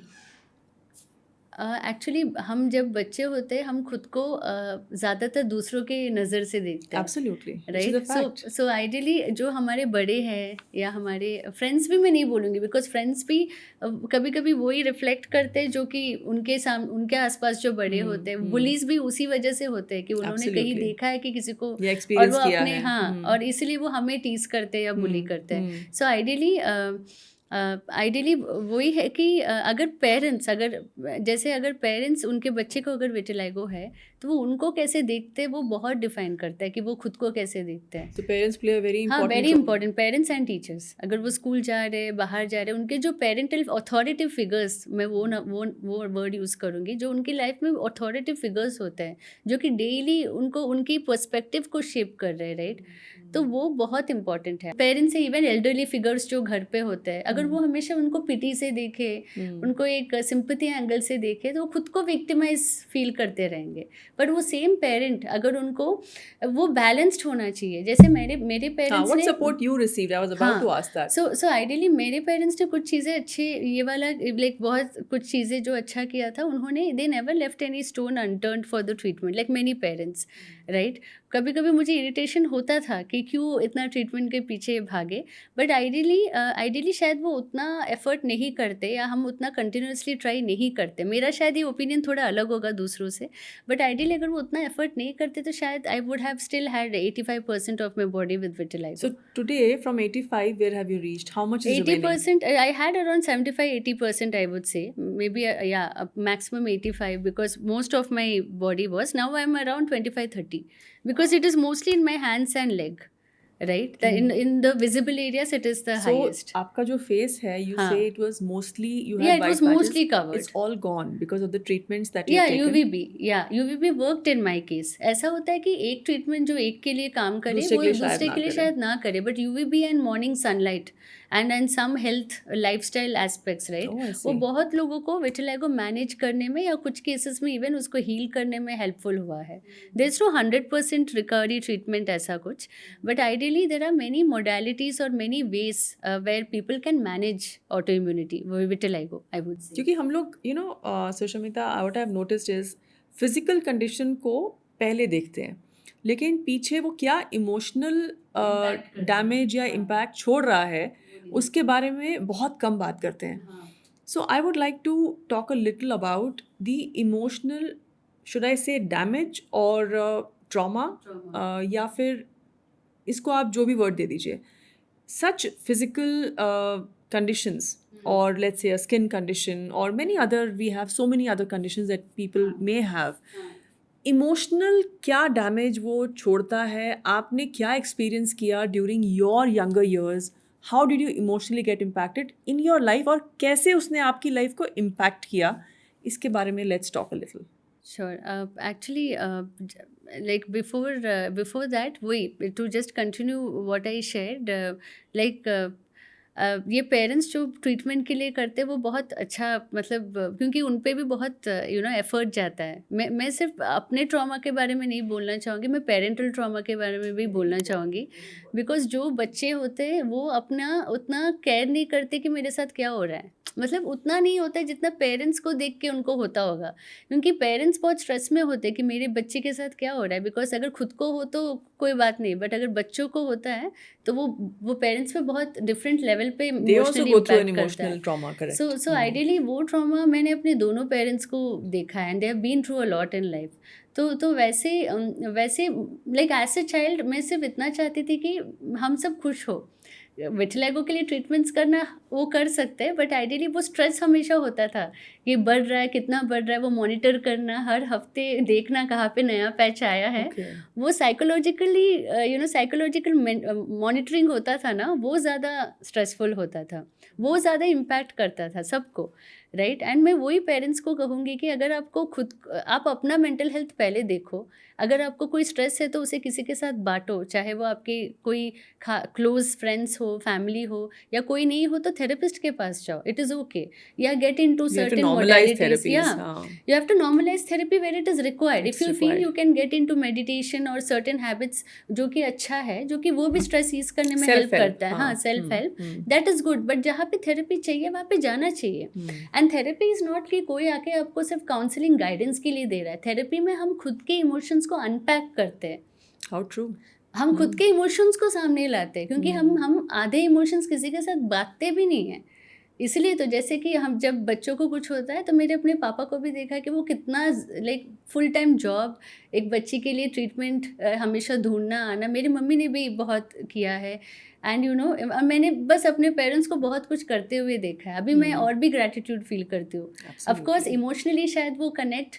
Actually हम जब बच्चे होते हैं हम खुद को ज़्यादातर दूसरों के नज़र से देखते हैं, एब्सोल्युटली, राइट। सो आइडियली जो हमारे बड़े हैं या हमारे फ्रेंड्स भी, मैं नहीं बोलूँगी बिकॉज फ्रेंड्स भी कभी कभी वही रिफ्लेक्ट करते हैं जो कि उनके आसपास जो बड़े होते हैं। बुलीज भी उसी वजह से होते हैं कि उन्होंने कहीं Absolutely. देखा है कि किसी को, ये और एक्सपीरियंस वो किया अपने, है। हाँ, और इसीलिए वो हमें टीज करते हैं या बुली करते हैं। सो आइडियली वही है कि अगर पेरेंट्स उनके बच्चे को अगर विटिलाइगो है तो वो उनको कैसे देखते हैं वो बहुत डिफाइन करता है कि वो खुद को कैसे देखते हैं। तो पेरेंट्स प्ले अ वेरी हाँ, important very important. Parents and teachers, अगर वो स्कूल जा रहे हैं, बाहर जा रहे हैं, उनके जो पेरेंटल अथॉरिटिव फिगर्स, मैं वो वर्ड यूज़ करूँगी, जो उनकी लाइफ में अथॉरिटिव फिगर्स होते हैं जो कि डेली उनको उनकी पर्सपेक्टिव को शेप कर रहे हैं, राइट, तो वो बहुत इंपॉर्टेंट है। पेरेंट्स से इवन एल्डरली फिगर्स जो घर पे होते हैं, अगर वो हमेशा उनको पिटी से देखे, उनको एक सिंपैथी एंगल से देखे, तो वो खुद को विक्टिमाइज फील करते रहेंगे। बट वो सेम पेरेंट अगर उनको, वो बैलेंस्ड होना चाहिए। जैसे मेरे पेरेंट्स what ने, support you received? I was about to ask that. So ideally मेरे पेरेंट्स ने कुछ चीज़ें अच्छी, ये वाला लाइक बहुत कुछ चीज़ें जो अच्छा किया था उन्होंने, they never left any stone unturned for the treatment, like many parents, right. कभी कभी मुझे इरिटेशन होता था कि क्यों इतना ट्रीटमेंट के पीछे भागे, बट आइडियली शायद वो उतना एफर्ट नहीं करते या हम उतना कंटिन्यूसली ट्राई नहीं करते। मेरा शायद ये ओपिनियन थोड़ा अलग होगा दूसरों से, बट आइडियली अगर वो उतना एफर्ट नहीं करते तो शायद I would have still had 85% of my body with So vitiligo. today, from 85, where have you reached? How much is remaining? 80%, I had around 75-80%, I would say. Maybe, yeah, maximum 85, because most of my body was. Now I'm around 25-30, because it is mostly in my hands and leg, right? In the visible areas, it is the So highest. आपका जो face है, you हाँ. say it was mostly, you Yeah, had it white was patches. mostly covered. It's all gone because of the treatments that you've Yeah, taken. UVB worked in my case. ऐसा होता है कि एक treatment जो एक के लिए काम करे दूसरे वो के लिए शायद दूसरे ना के लिए करे. शायद ना करे, but UVB and morning sunlight and some health lifestyle aspects, right, Oh, I वो see. बहुत लोगों को विटिलिगो मैनेज करने में या कुछ केसेस में इवन उसको हील करने में हेल्पफुल हुआ है। There is no 100% recovery treatment ऐसा कुछ, but ideally there are many modalities और many ways where people can manage autoimmunity vitiligo, I would say. क्योंकि हम लोग Sushmita, what I have noticed is physical condition को पहले देखते हैं, लेकिन पीछे वो क्या इमोशनल डैमेज या इम्पैक्ट छोड़ रहा है उसके बारे में बहुत कम बात करते हैं. So I would like to talk a little about the emotional, should I say damage और ट्रॉमा, या फिर इसको आप जो भी वर्ड दे दीजिए, such physical conditions, or let's say a skin condition, or many other, we have so many other conditions that people may have. Emotional क्या damage वो छोड़ता है? आपने क्या एक्सपीरियंस किया during your younger years? How did you emotionally gate impacted in your life, और कैसे उसने आपकी लाइफ को इम्पैक्ट किया? इसके बारे में let's talk a little. Sure. Actually, like before that, to just continue what I shared, ये पेरेंट्स जो ट्रीटमेंट के लिए करते हैं वो बहुत अच्छा, मतलब क्योंकि उन पे भी बहुत एफर्ट जाता है। मैं सिर्फ अपने ट्रॉमा के बारे में नहीं बोलना चाहूँगी, मैं पेरेंटल ट्रॉमा के बारे में भी बोलना चाहूँगी, बिकॉज जो बच्चे होते हैं वो अपना उतना केयर नहीं करते कि मेरे साथ क्या हो रहा है, मतलब उतना नहीं होता है जितना पेरेंट्स को देख के उनको होता होगा, क्योंकि पेरेंट्स बहुत स्ट्रेस में होते हैं कि मेरे बच्चे के साथ क्या हो रहा है। बिकॉज अगर खुद को हो तो कोई बात नहीं, बट अगर बच्चों को होता है तो वो पेरेंट्स पे बहुत डिफरेंट लेवल पे They also emotionally go through an impact करता emotional है। trauma, correct? सो आइडियली वो ट्रॉमा मैंने अपने दोनों पेरेंट्स को देखा है, and they have been through a lot in life. तो वैसे लाइक एज ए चाइल्ड मैं सिर्फ इतना चाहती थी कि हम सब खुश हो। विटिलिगो के लिए ट्रीटमेंट्स करना वो कर सकते हैं, बट आइडियली वो स्ट्रेस हमेशा होता था कि बढ़ रहा है, कितना बढ़ रहा है, वो मॉनिटर करना, हर हफ्ते देखना कहाँ पे नया पैच आया है। Okay. वो साइकोलॉजिकल मॉनिटरिंग होता था ना, वो ज़्यादा स्ट्रेसफुल होता था, वो ज़्यादा इम्पैक्ट करता था सबको, राइट। एंड मैं वही पेरेंट्स को कहूँगी कि अगर आप अपना मेंटल हेल्थ पहले देखो, अगर आपको कोई स्ट्रेस है तो उसे किसी के साथ बांटो, चाहे वो आपके कोई क्लोज फ्रेंड्स हो, फैमिली हो, या कोई नहीं हो तो थेरेपिस्ट के पास जाओ, इट इज़ ओके, या get into You have to certain normalize modalities, therapies. you have to normalize therapy where it is required. It's If you feel required. you can get into meditation or certain habits जो कि अच्छा है, जो कि वो भी stress ease करने में हेल्प Self-help, करता है, हाँ, self help, hmm. That is good, but जहाँ पे थेरेपी चाहिए वहाँ पे जाना चाहिए। एंड थेरेपी इज़ नॉट कि कोई आके आपको सिर्फ काउंसलिंग गाइडेंस के लिए दे रहा है। थेरेपी में हम खुद के इमोशंस को अनपैक करते हैं, How true. हम खुद के इमोशंस को सामने लाते हैं, क्योंकि हम आधे इमोशंस किसी के साथ बांटते भी नहीं हैं। इसलिए तो जैसे कि हम जब बच्चों को कुछ होता है तो मेरे अपने पापा को भी देखा कि वो कितना लाइक फुल टाइम जॉब, एक बच्ची के लिए ट्रीटमेंट हमेशा ढूंढना आना, मेरी मम्मी ने भी बहुत किया है। एंड मैंने बस अपने पेरेंट्स को बहुत कुछ करते हुए देखा है। अभी मैं और भी ग्रैटिट्यूड फील करती हूँ। ऑफकोर्स इमोशनली शायद वो कनेक्ट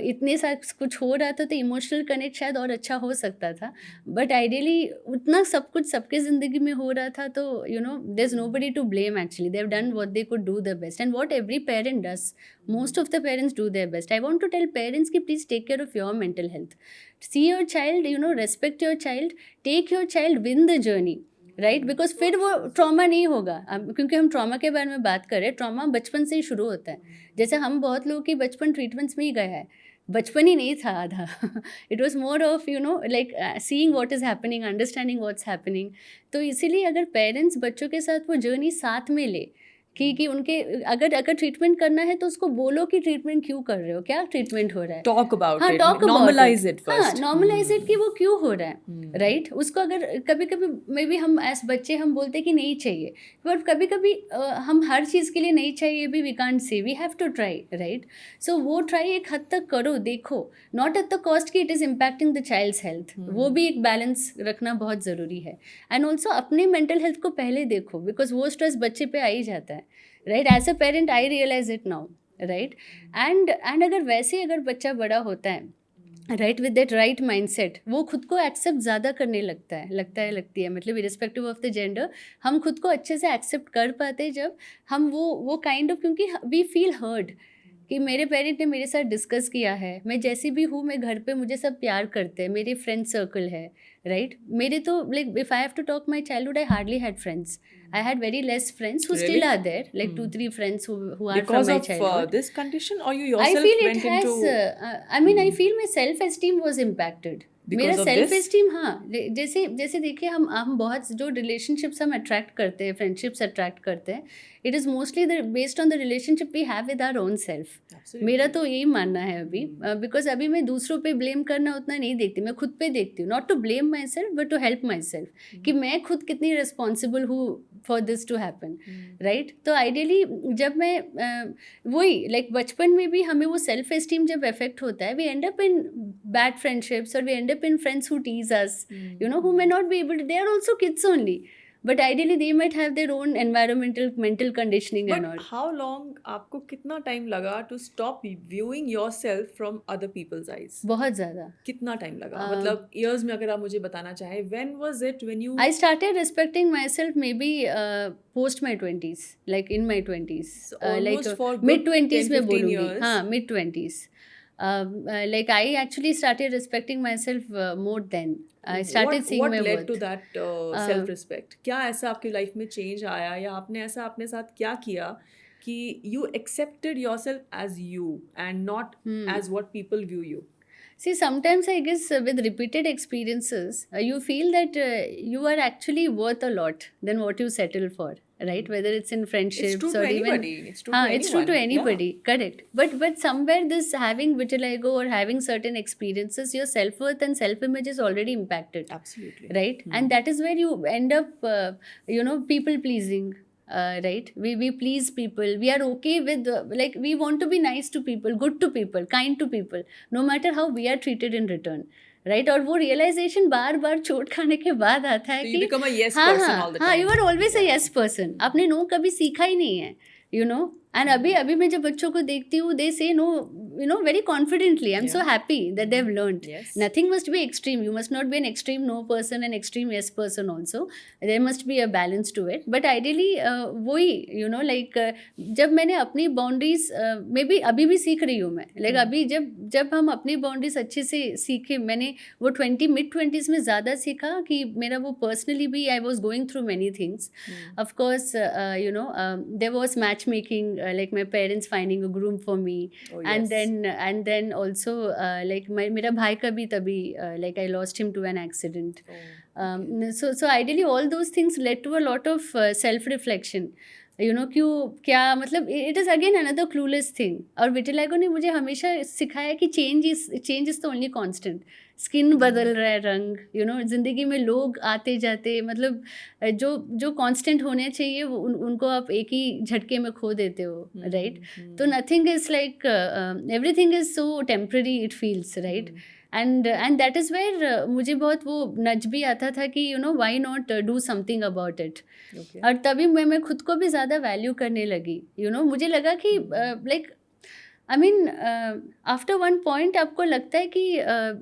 इतने साथ कुछ हो रहा था तो इमोशनल कनेक्ट शायद और अच्छा हो सकता था, बट आइडियली उतना सब कुछ सबके ज़िंदगी में हो रहा था तो there is nobody to blame. Actually they have done what they could do the best, and what every parent does, most of the parents do their best. I want to tell parents ki please take care of your mental health. See your child, respect your child, take your child, win the journey, right, because फिर वो trauma नहीं होगा। क्योंकि हम trauma के बारे में बात करें, ट्रॉमा बचपन से ही शुरू होता है। जैसे हम बहुत लोगों की बचपन ट्रीटमेंट्स में ही गया है, बचपन ही नहीं था आधा, it was more of like seeing what is happening, understanding what's happening. तो इसीलिए अगर पेरेंट्स बच्चों के साथ वो जर्नी साथ में ले कि उनके अगर ट्रीटमेंट करना है तो उसको बोलो कि ट्रीटमेंट क्यों कर रहे हो, क्या ट्रीटमेंट हो रहा है, टॉक अबाउट हाँ इट, टॉक नॉर्मलाइज इट हाँ फर्स्ट, नॉर्मलाइज इट कि वो क्यों हो रहा है, राइट। उसको अगर कभी कभी मे बी हम एज बच्चे हम बोलते कि नहीं चाहिए, बट कभी कभी हम हर चीज़ के लिए नहीं चाहिए भी, we can't say, we have to try, right. So वो ट्राई एक हद तक करो, देखो, नॉट एट द कॉस्ट कि it is impacting the child's health, वो भी एक बैलेंस रखना बहुत ज़रूरी है। एंड ऑल्सो अपने मेंटल हेल्थ को पहले देखो, बिकॉज वो स्ट्रेस बच्चे पे आ ही जाता है, right. As a parent I realize it now, right. And अगर वैसे अगर बच्चा बड़ा होता है, right, with that right mindset, वो खुद को एक्सेप्ट ज़्यादा करने लगती है, मतलब इरिस्पेक्टिव ऑफ द जेंडर, हम खुद को अच्छे से एक्सेप्ट कर पाते हैं जब हम वो काइंड ऑफ, क्योंकि वी फील हर्ड कि मेरे पेरेंट ने मेरे साथ डिस्कस किया है, मैं जैसी भी हूँ, मैं घर पे मुझे सब प्यार करते हैं, मेरे फ्रेंड सर्कल है, राइट। मेरे तो like if I have to talk my childhood, I hardly had friends, I had very less friends who still Really? are there, like 2-3 friends who are from Because my of childhood. this condition, or you I yourself feel it went has into I mean I feel my self esteem was impacted. मेरा because of self this? Esteem, हाँ, जैसे जैसे देखिए हम बहुत जो relationships हम attract करते हैं, फ्रेंडशिप्स अट्रैक्ट करते हैं, it is mostly based on the relationship we have with our own self. Absolutely. मेरा तो यही मानना है अभी, बिकॉज अभी मैं दूसरों पे ब्लेम करना उतना नहीं देखती, मैं खुद पे देखती हूँ, not to blame my self but to help my self, कि मैं खुद कितनी रिस्पॉन्सिबल हूँ for this to happen, right. तो आइडियली जब मैं वही लाइक बचपन में भी हमें वो सेल्फ एस्टीम जब अफेक्ट होता है, we end up in bad friendships, और we end up in friends who tease us, you know, who may not be able to, they are also kids only, but ideally they might have their own environmental mental conditioning and all. But how long, आपको कितना time लगा to stop viewing yourself from other people's eyes? बहुत ज़्यादा। कितना time लगा, मतलब years में अगर आप मुझे बताना चाहें, when was it when you I started respecting myself maybe post my 20s, like in my 20s, So almost like for mid good 20s 10-15 में बोलूँगी, years. हाँ mid 20s. Like I actually started respecting myself more then. I started seeing what my led worth. to that self respect? क्या ऐसा आपकी life में change आया, या आपने ऐसा अपने साथ क्या किया कि you accepted yourself as you and not as what people view you? See, sometimes I guess with repeated experiences, you feel that you are actually worth a lot than what you settle for, right? Whether it's in friendships, It's true or to even anybody. It's true to anyone. it's true to Yeah. anybody, correct. But somewhere this having vitiligo or having certain experiences, your self worth and self image is already impacted, Absolutely. right? And that is where you end up, people pleasing. Right, we please people, we are okay with like we want to be nice to people, good to people, kind to people, no matter how we are treated in return, right? और वो realization बार बार चोट खाने के बाद आता है So कि you become a yes हाँ person हाँ all the हाँ, time. you are always a yes person, आपने no कभी सीखा ही नहीं है, you know. एंड अभी मैं जब बच्चों को देखती हूँ, they say no, you know, very confidently, I am so happy that they have learned, nothing must be extreme, you must not be an extreme no person and extreme yes person also, there must be a balance to it. But ideally वही, you know, like जब मैंने अपनी boundaries may be अभी भी सीख रही हूँ मैं, लाइक अभी जब हम अपनी बाउंड्रीज अच्छे से सीखे, मैंने वो मिड 20s में ज़्यादा सीखा कि मेरा वो पर्सनली भी I was going through many things, of course, you know, there was match making, like my parents finding a groom for me. Oh, yes. and then also like मेरा भाई का भी तभी like I lost him to an accident. So ideally all those things led to a lot of self reflection, you know, क्यों क्या मतलब it is again another clueless thing. और vitiligo ने मुझे हमेशा सिखाया कि change is the only constant. Skin बदल रहा है, रंग, यू नो, ज़िंदगी में लोग आते जाते, मतलब जो कांस्टेंट होने चाहिए वो उनको आप एक ही झटके में खो देते हो, राइट? तो nothing is like, everything is so temporary, it feels, right? And that is where मुझे बहुत वो नज भी आता था कि you know why not do something about it. और तभी मैं खुद को भी ज़्यादा वैल्यू करने लगी, यू नो, मुझे लगा कि like I mean after one point आपको लगता है कि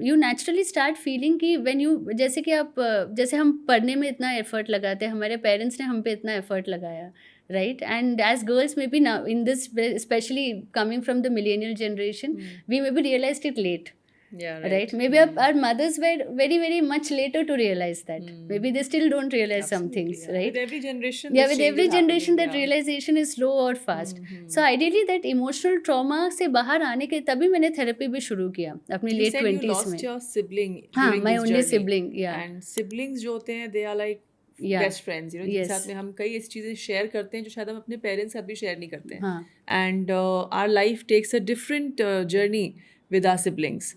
यू नेचुरली स्टार्ट फीलिंग कि व्हेन यू, जैसे कि आप जैसे हम पढ़ने में इतना एफर्ट लगाते हैं, हमारे पेरेंट्स ने हम पे इतना एफर्ट लगाया, right? And as girls may be now in this, specially coming from the millennial generation, we may be realized it late. Yeah, right. Maybe our mothers were very, very much later to realize that. Maybe they still don't realize some things, right? With every generation, yeah, with every generation that realization is slow or fast. So ideally that emotional trauma से बाहर आने के तभी मैंने therapy भी शुरू किया अपने late 20s में. You lost your sibling हाँ, during my this only journey. sibling, yeah. And siblings जो होते हैं, they are like Yeah. Best friends, जिनके Yes. साथ में हम कई ऐसी चीज़ें शेयर करते हैं जो शायद हम अपने पेरेंट्स के साथ भी शेयर नहीं करते हैं. हाँ. And our life takes a different journey with our siblings.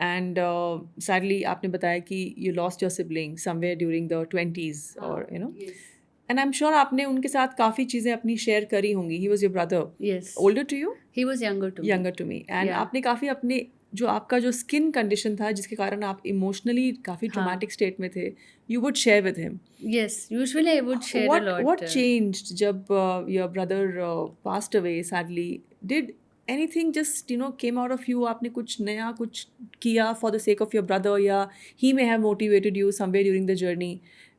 And sadly आपने बताया कि you lost your sibling somewhere during the 20s or Yes. and I'm sure आपने उनके साथ काफ़ी चीज़ें अपनी शेयर करी होंगी. He was your brother. Yes. Older to you? He was younger to me. Younger to me. And Yeah. आपने काफ़ी अपने जो आपका जो स्किन कंडीशन था जिसके कारण आप इमोशनली काफ़ी ट्रॉमेटिक स्टेट में थे, you would share with him. Yes. Usually I would share a lot. What changed जब your brother passed away sadly? Did anything just came out of you? आपने कुछ नया कुछ किया for the sake of your brother, या he may have motivated you somewhere during the journey?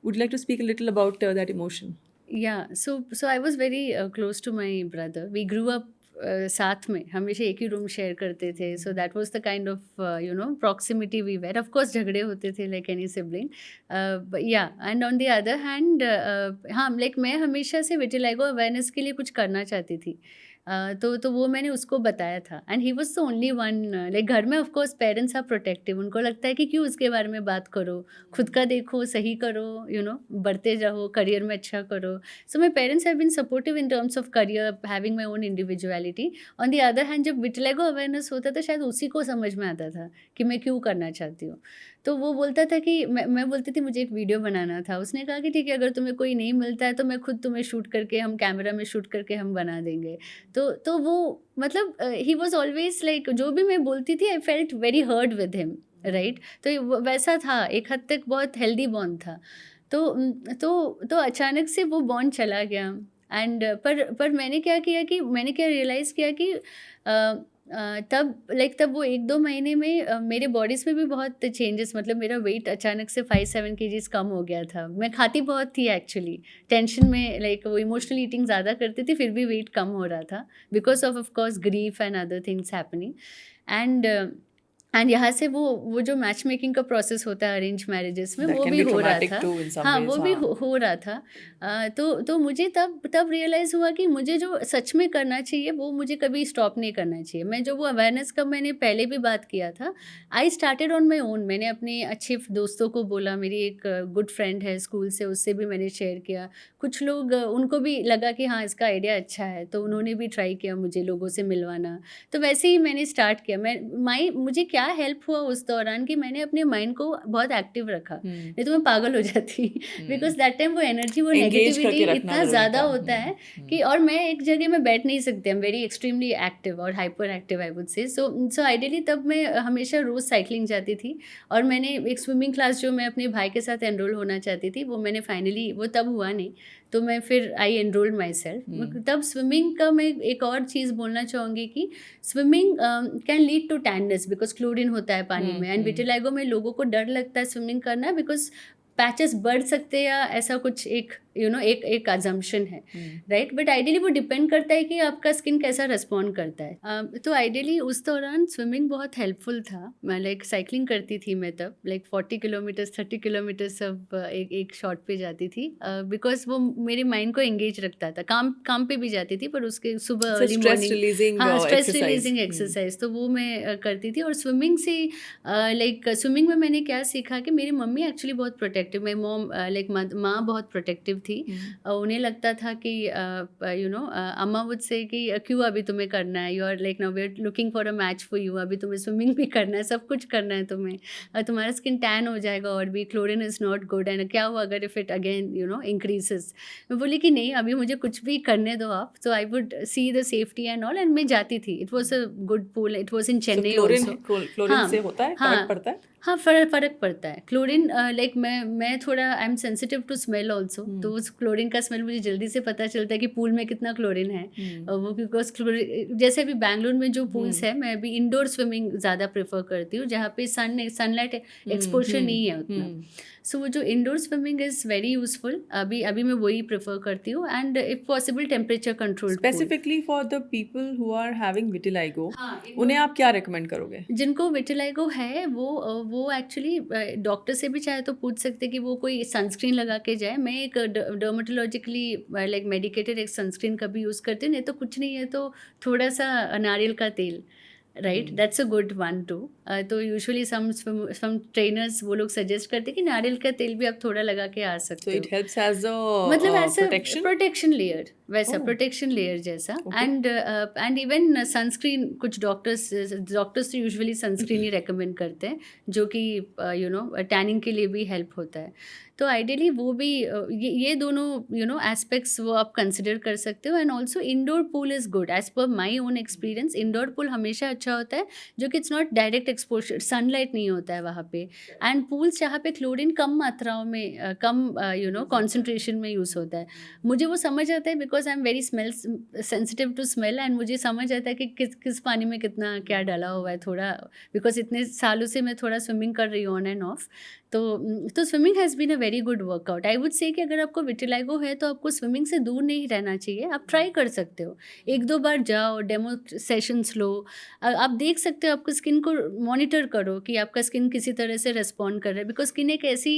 Would you like to speak a little about that emotion? Yeah. So I was very close to my brother. We grew up साथ में, हमेशा एक ही room share करते थे. So that was the kind of proximity we were. Of course झगड़े होते थे like any sibling. या and on the other hand हाँ, लाइक मैं हमेशा से विटिलाइगो अवेयरनेस के लिए कुछ करना चाहती थी. तो वो मैंने उसको बताया था. And he was the only one. Like घर में ऑफकोर्स पेरेंट्स आर प्रोटेक्टिव. उनको लगता है कि क्यों उसके बारे में बात करो, खुद का देखो, सही करो, बढ़ते जाओ, करियर में अच्छा करो. So my parents have been supportive in terms of career, having my own individuality. On the other hand जब विटिलाइगो अवेयरनेस होता था शायद उसी को समझ में आता था कि मैं क्यों करना चाहती हूँ. तो वो बोलता था कि मैं बोलती थी मुझे एक वीडियो बनाना था. उसने कहा कि ठीक है, अगर तुम्हें कोई नहीं मिलता है तो मैं खुद तुम्हें शूट करके, हम कैमरा में शूट करके हम बना देंगे. तो वो मतलब ही वॉज ऑलवेज लाइक, जो भी मैं बोलती थी I felt very hurt with him, right. तो वैसा था, एक हद तक बहुत हेल्दी बॉन्ड था. तो अचानक से वो बॉन्ड चला गया. एंड पर मैंने क्या रियलाइज़ किया कि तब वो 1-2 महीने में मेरे बॉडीज़ में भी बहुत चेंजेस, मतलब मेरा वेट अचानक से 5-7 केजीज़ कम हो गया था. मैं खाती बहुत थी एक्चुअली, टेंशन में, लाइक वो इमोशनल ईटिंग ज़्यादा करती थी, फिर भी वेट कम हो रहा था because of course grief and other things happening. And यहाँ से वो जो मैच मेकिंग का प्रोसेस होता है अरेंज मैरिजेस में, वो भी हो रहा था. हाँ, वो भी हो रहा था. तो मुझे तब रियलाइज़ हुआ कि मुझे जो सच में करना चाहिए वो मुझे कभी स्टॉप नहीं करना चाहिए. मैं जो वो अवेयरनेस का मैंने पहले भी बात किया था, I started on my own. मैंने अपने अच्छे दोस्तों को बोला, मेरी एक गुड फ्रेंड है स्कूल से, उससे भी मैंने शेयर किया. कुछ लोग, उनको भी लगा कि हाँ इसका आइडिया अच्छा है, तो उन्होंने भी ट्राई किया मुझे लोगों से मिलवाना. तो वैसे ही मैंने स्टार्ट किया. मुझे क्या हेल्प हुआ उस दौरान कि मैंने अपने माइंड को बहुत एक्टिव रखा. नहीं तो मैं पागल हो जाती, बिकॉज दैट टाइम वो एनर्जी, वो नेगेटिविटी इतना ज़्यादा होता है कि, और मैं एक जगह में बैठ नहीं सकती. I am very extremely active और hyper active I would say. So ideally तब मैं हमेशा रोज़ साइकिलिंग जाती थी. और मैंने एक स्विमिंग क्लास जो मैं अपने भाई के साथ एनरोल होना चाहती थी, वो मैंने फाइनली, वो तब हुआ नहीं, तो मैं फिर आई एनरोल्ड माई सेल्फ. तब स्विमिंग का मैं एक और चीज़ बोलना चाहूँगी कि swimming can lead to tanness because chlorine होता है पानी में. एंड विटिलाइगो में लोगों को डर लगता है स्विमिंग करना बिकॉज पैचेस बढ़ सकते हैं या ऐसा कुछ, एक एक अजम्पशन है, राइट. बट आइडियली वो डिपेंड करता है कि आपका स्किन कैसा रिस्पॉन्ड करता है. तो आइडियली उस दौरान स्विमिंग बहुत हेल्पफुल था. मैं लाइक साइकिलिंग करती थी मैं तब, लाइक 40 किलोमीटर्स 30 किलोमीटर्स सब एक शॉट पे जाती थी, बिकॉज वो मेरे माइंड को एंगेज रखता था. काम पे भी जाती थी, पर उसके सुबह अर्ली मॉर्निंग, हाँ, स्ट्रेस रिलीजिंग एक्सरसाइज, तो वो मैं करती थी. और स्विमिंग से लाइक स्विमिंग में मैंने क्या सीखा कि मेरी मम्मी एक्चुअली बहुत प्रोटेक्टिव, मेरी मॉम लाइक माँ बहुत प्रोटेक्टिव थी. उन्हें लगता था कि अम्मा वुड से कि क्यों अभी तुम्हें करना है, you are like now we are looking for a match for you, अभी तुम्हें स्विमिंग भी करना है, सब कुछ करना है तुम्हें, तुम्हारा स्किन टैन हो जाएगा और भी chlorine is not good, and क्या हुआ अगर इफ इट अगेन इंक्रीजेस. मैं बोली कि नहीं, अभी मुझे कुछ भी करने दो आप. तो I would see the safety and all, and मैं जाती थी. It was a good pool, it was in Chennai also. Chlorine से होता है, फर्क पड़ता है. हाँ, फ़र्क पड़ता है. क्लोरीन लाइक मैं थोड़ा I am sensitive to smell also, तो उस क्लोरीन का स्मेल मुझे जल्दी से पता चलता है कि पूल में कितना क्लोरीन है. वो बिकॉज क्लोरीन, जैसे अभी बैंगलोर में जो पूल्स है, मैं अभी इंडोर स्विमिंग ज़्यादा प्रेफर करती हूँ जहाँ पे सनलाइट एक्सपोजर नहीं है उतना. सो वो जो indoor swimming is very useful. अभी मैं वही प्रेफर करती हूँ. And if possible temperature control. Specifically for the people who are having vitiligo, उन्हें आप क्या रिकमेंड करोगे? जिनको विटिलाइगो है वो एक्चुअली डॉक्टर से भी चाहे तो पूछ सकते कि वो कोई सनस्क्रीन लगा के जाए. मैं एक डर्मेटोलॉजिकली लाइक मेडिकेटेड एक सनस्क्रीन का भी यूज़ करती हूँ. नहीं तो कुछ नहीं है तो थोड़ा सा नारियल का तेल, right, that's a good one two. तो यूजुअली सम ट्रेनर्स वो लोग सजेस्ट करते हैं कि नारियल का तेल भी आप थोड़ा लगा के आ So सकते it हो, helps as a मतलब ऐसा protection. प्रोटेक्शन लेयर, वैसा Oh. प्रोटेक्शन लेयर जैसा। Okay. एंड इवन सनस्क्रीन, कुछ डॉक्टर्स तो यूजुअली सनस्क्रीन ही रेकमेंड करते हैं, जो कि टैनिंग के लिए भी हेल्प होता है। तो आइडियली वो भी ये दोनों एस्पेक्ट्स वो आप कंसिडर कर सकते हो। And also indoor pool is good as per my own experience. Indoor pool हमेशा अच्छा होता है, जो कि it's not direct exposure, sunlight नहीं होता है वहाँ पे। एंड पूल्स जहाँ पे क्लोरीन कम मात्राओं में कम कॉन्सेंट्रेशन में यूज़ होता है। मुझे वो समझ आता है because I am very smell sensitive to smell, and मुझे समझ आता है कि किस पानी में कितना क्या डाला हुआ है थोड़ा, बिकॉज इतने सालों से मैं थोड़ा स्विमिंग कर रही हूँ ऑन एंड ऑफ। तो swimming has been a very good workout. I would say कि अगर आपको विटिलाइगो है तो आपको स्विमिंग से दूर नहीं रहना चाहिए, आप ट्राई कर सकते हो, 1-2 बार जाओ, डेमो सेशंस लो। आप देख सकते हो, आपको स्किन को मॉनिटर करो कि आपका स्किन किसी तरह से रिस्पॉन्ड कर रहा है, बिकॉज स्किन एक ऐसी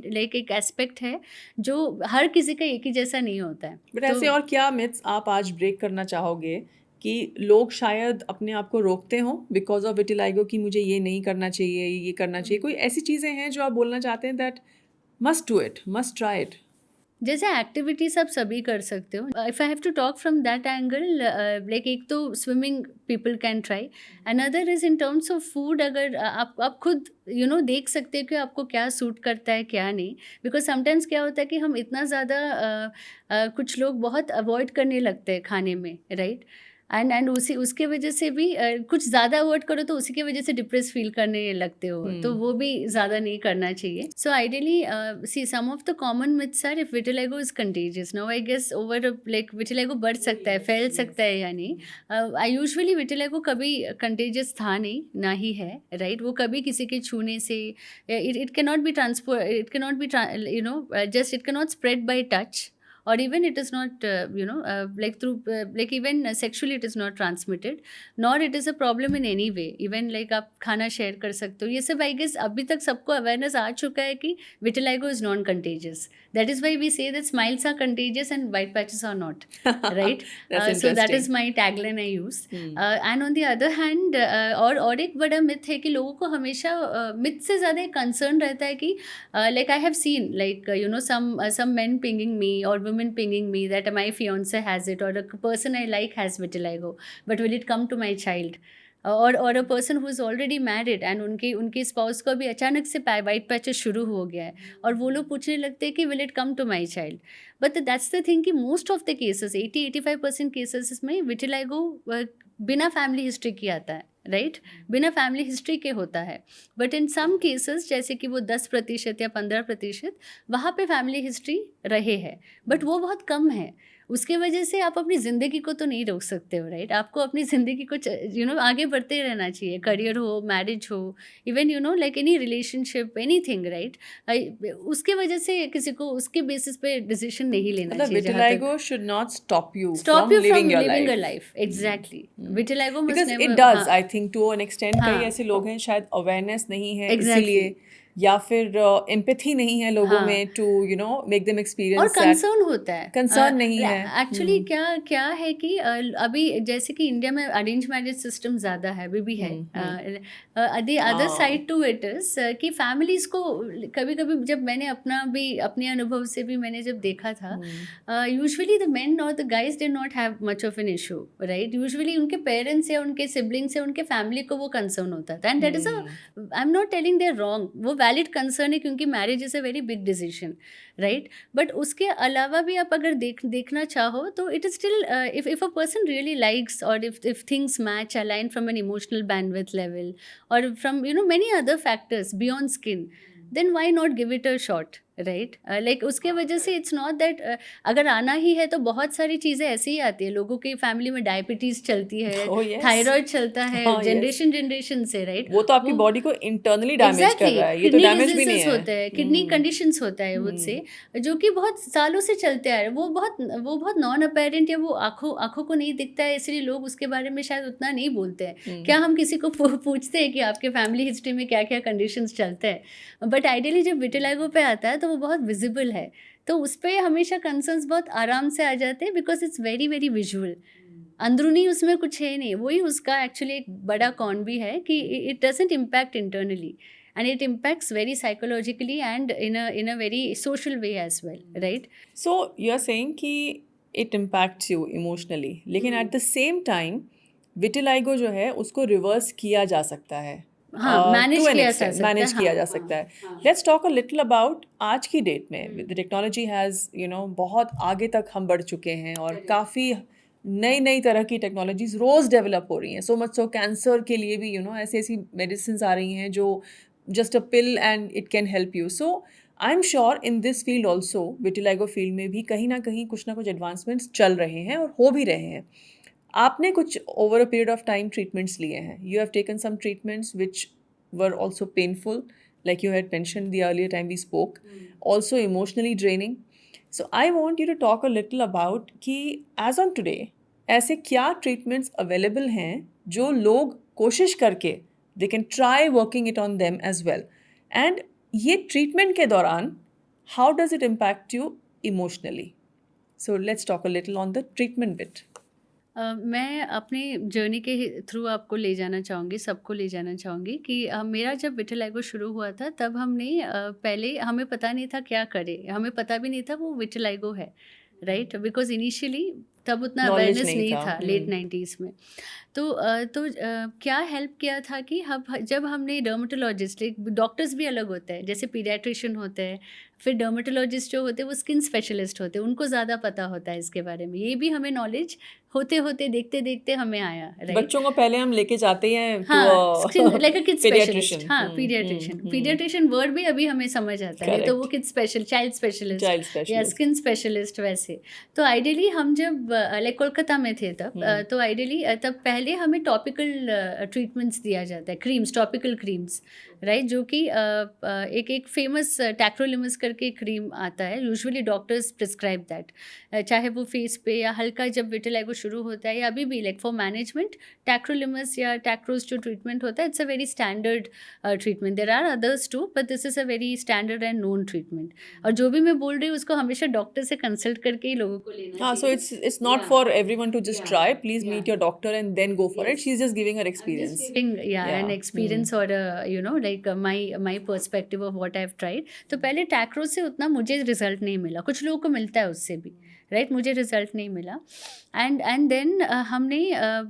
लाइक एक एस्पेक्ट है जो हर किसी का एक ही जैसा नहीं होता है। बट ऐसे और क्या मिथ्स आप आज ब्रेक करना चाहोगे कि लोग शायद अपने आप को रोकते हों बिकॉज ऑफ विटिलाइगो कि मुझे ये नहीं करना चाहिए, ये करना चाहिए? कोई ऐसी चीज़ें हैं जो आप बोलना चाहते हैं that must do it, must try it? जैसे एक्टिविटीज आप सभी कर सकते हो। If I have to talk from that angle, like एक तो swimming people can try, another is in terms of food. अगर आप खुद देख सकते हो कि आपको क्या सूट करता है क्या नहीं, बिकॉज समटाइम्स क्या होता है कि हम इतना ज़्यादा कुछ लोग बहुत अवॉइड करने लगते हैं खाने में, राइट। एंड उसके वजह से भी कुछ ज़्यादा अवॉइड करो तो उसी की वजह से डिप्रेस फील करने लगते हो, तो वो भी ज़्यादा नहीं करना चाहिए। So ideally see some of the common myths are, if vitiligo is contagious, now I guess over like vitiligo बढ़ सकता है, फैल सकता है या नहीं। आई यूजुअली विटिलाइगो कभी कंटेजियस था नहीं, ना ही है, राइट। वो कभी किसी के छूने से, it can not be transfer, it can not be just it can not spread by touch, or even it is not like through like even sexually it is not transmitted, nor it is a problem in any way, even like आप खाना share कर सकते हो। ये सब I guess अभी तक सबको अवेयरनेस आ चुका है कि vitiligo is non contagious. That is why we say that smiles are contagious and white patches are not, right. So that is my tagline I use. And on the other hand और एक बड़ा myth है कि लोगों को हमेशा myth से ज़्यादा एक कंसर्न रहता है कि like I have seen like some men pinging me or women pinging me that my fiance has it or a person I like has vitiligo, but will it come to my child? और a person who is already married and उनके spouse को भी अचानक से white patches शुरू हो गया है, और वो लोग पूछने लगते हैं कि will it come to my child. But that's the thing कि most of the cases 80-85% cases में विटिलाइगो बिना फैमिली हिस्ट्री की आता है, राइट, बिना फैमिली हिस्ट्री के होता है। बट इन सम केसेस जैसे कि वो 10% या 15% वहाँ पे फैमिली हिस्ट्री रहे हैं, बट वो बहुत कम है। उसके वजह से आप अपनी ज़िंदगी को तो नहीं रोक सकते हो, राइट। आपको अपनी ज़िंदगी को आगे बढ़ते रहना चाहिए, करियर हो, मैरिज हो, even like any relationship, anything, right. उसके वजह से किसी को उसके बेसिस पे डिसीजन नहीं लेना मतलब चाहिए। Vitiligo should not stop you Stop from you from living your living a life. life, exactly. Vitiligo must Because never, it does, हाँ, I think to an extent हाँ, कई ऐसे लोग हैं शायद अवेयरनेस नहीं है Exactly. इसीलिए, या फिर एम्पैथी नहीं है लोगों हाँ। में टू मेक देम और एक्सपीरियंस दैट। कंसर्न होता है, Concern नहीं है। एक्चुअली क्या है कि अभी जैसे कि इंडिया में अरेंज मैरिज सिस्टम ज़्यादा है, अभी भी है। The other side to it is कि फैमिलीज़ को कभी कभी, जब मैंने अपने अनुभव से भी मैंने जब देखा था, यूजुअली द मेन और the guys did not have much of an issue, right. Usually उनके पेरेंट्स या उनके सिबलिंग्स या उनके फैमिली को वो कंसर्न होता था, and that is I am not telling they're wrong, वो वैलिड कंसर्न है, क्योंकि marriage is a very big decision, right. But उसके अलावा भी आप अगर देखना चाहो तो it is still, if a person really likes और if things match align from an emotional bandwidth level और from many other factors beyond skin, then why not give it a shot, right. Like उसके वजह से it's not that अगर आना ही है तो बहुत सारी चीज़ें ऐसी ही आती है। लोगों की फैमिली में डायबिटीज़ चलती है, Oh, yes. थायराइड चलता है, Oh, yes. जनरेशन से, राइट। वो तो आपकी बॉडी को इंटरनली डैमेज कर रहा है, ये तो किडनी डैमेज भी नहीं डिजीजेस है। होते हैं, किडनी कंडीशंस होता है उससे, जो कि बहुत सालों से चलते आ रहे हैं। वो बहुत नॉन अपेरेंट, या वो आंखों को नहीं दिखता है, इसलिए लोग उसके बारे में शायद उतना नहीं बोलते हैं। क्या हम किसी को पूछते हैं कि आपके फैमिली हिस्ट्री में क्या क्या कंडीशंस चलते हैं? बट आइडियली जब विटिलाइगो पे आता है तो वो बहुत विजिबल है, तो उस पर हमेशा कंसर्न्स बहुत आराम से आ जाते हैं, because it's very very visual. अंदरूनी उसमें कुछ है नहीं, वही उसका एक्चुअली एक बड़ा कॉन भी है कि it doesn't impact internally and it impacts very psychologically and in a very social way as well, right? So you're saying कि it impacts you emotionally, लेकिन at the same time vitiligo जो है उसको reverse किया जा सकता है, हाँ, मैनेज to an किया जा extent, सकता है, manage किया जा सकता है. Let's talk a little about आज की डेट में the technology has बहुत आगे तक हम बढ़ चुके हैं और काफ़ी नई नई तरह की टेक्नोलॉजीज रोज़ डेवलप हो रही हैं. सो मच सो कैंसर के लिए भी ऐसी ऐसी मेडिसिन आ रही हैं जो just a pill and it can help you. So I'm sure in this field also, vitiligo field में भी कहीं ना कुछ advancements चल रहे हैं और हो भी रहे हैं. आपने कुछ over a period of time treatments लिए हैं. You have taken some treatments which were also painful, like you had mentioned the earlier time we spoke, also emotionally draining. So I want you to talk a little about कि as on today ऐसे क्या treatments available हैं जो लोग कोशिश करके they can try working it on them as well. And ये treatment के दौरान how does it impact you emotionally? So let's talk a little on the treatment bit. मैं अपनी जर्नी के थ्रू आपको ले जाना चाहूँगी, सबको ले जाना चाहूँगी कि मेरा जब विटिलिगो शुरू हुआ था तब हमने पहले हमें पता नहीं था क्या करें, हमें पता भी नहीं था वो विटिलिगो है, राइट? बिकॉज इनिशियली तब उतना Knowledge अवेयरनेस नहीं नहीं था. था लेट 90s में. तो क्या हेल्प किया था कि जब हमने डर्मेटोलॉजिस्ट, डॉक्टर्स भी अलग होते हैं, जैसे पीडियाट्रिशियन होते हैं, फिर डर्मेटोलॉजिस्ट जो होते हैं वो स्किन स्पेशलिस्ट होते हैं, उनको ज़्यादा पता होता है इसके बारे में. ये भी हमें नॉलेज होते होते देखते देखते हमें आया, राइट? बच्चों को पहले हम लेके जाते हैं हाँ, like a kid specialist. pediatrician. हाँ, पीडियाट्रिशियन वर्ड भी अभी हमें समझ आता है, तो वो Correct. Kid special, child specialist Child या specialist. स्किन स्पेशलिस्ट वैसे. तो आइडियली हम जब लाइक कोलकाता में थे तब, तो आइडियली तब पहले हमें टॉपिकल ट्रीटमेंट्स दिया जाता है, क्रीम्स, टॉपिकल क्रीम्स, राइट? जो कि एक फेमस टैक्रोलिमस करके क्रीम आता है, यूजुअली डॉक्टर्स प्रिस्क्राइब दैट, चाहे वो फेस पे या हल्का जब विटिलिगो शुरू होता है या अभी भी लाइक फॉर मैनेजमेंट टैक्रोलिमस या टैक्रोज जो ट्रीटमेंट होता है, it's a very standard treatment. There are others too but this is a very standard and known treatment. और जो भी मैं बोल रही हूँ उसको हमेशा डॉक्टर से कंसल्ट करके ही लोगों को लेना हाँ, चाहिए. so it's not for everyone to just try. Please meet your doctor and then go for it. She's just giving her experience. An experience or like my perspective of what I've tried. तो पहले टैक्रोज से उतना मुझे result नहीं मिला, कुछ लोगों को मिलता है उससे भी, राइट? मुझे रिजल्ट नहीं मिला. एंड देन हमने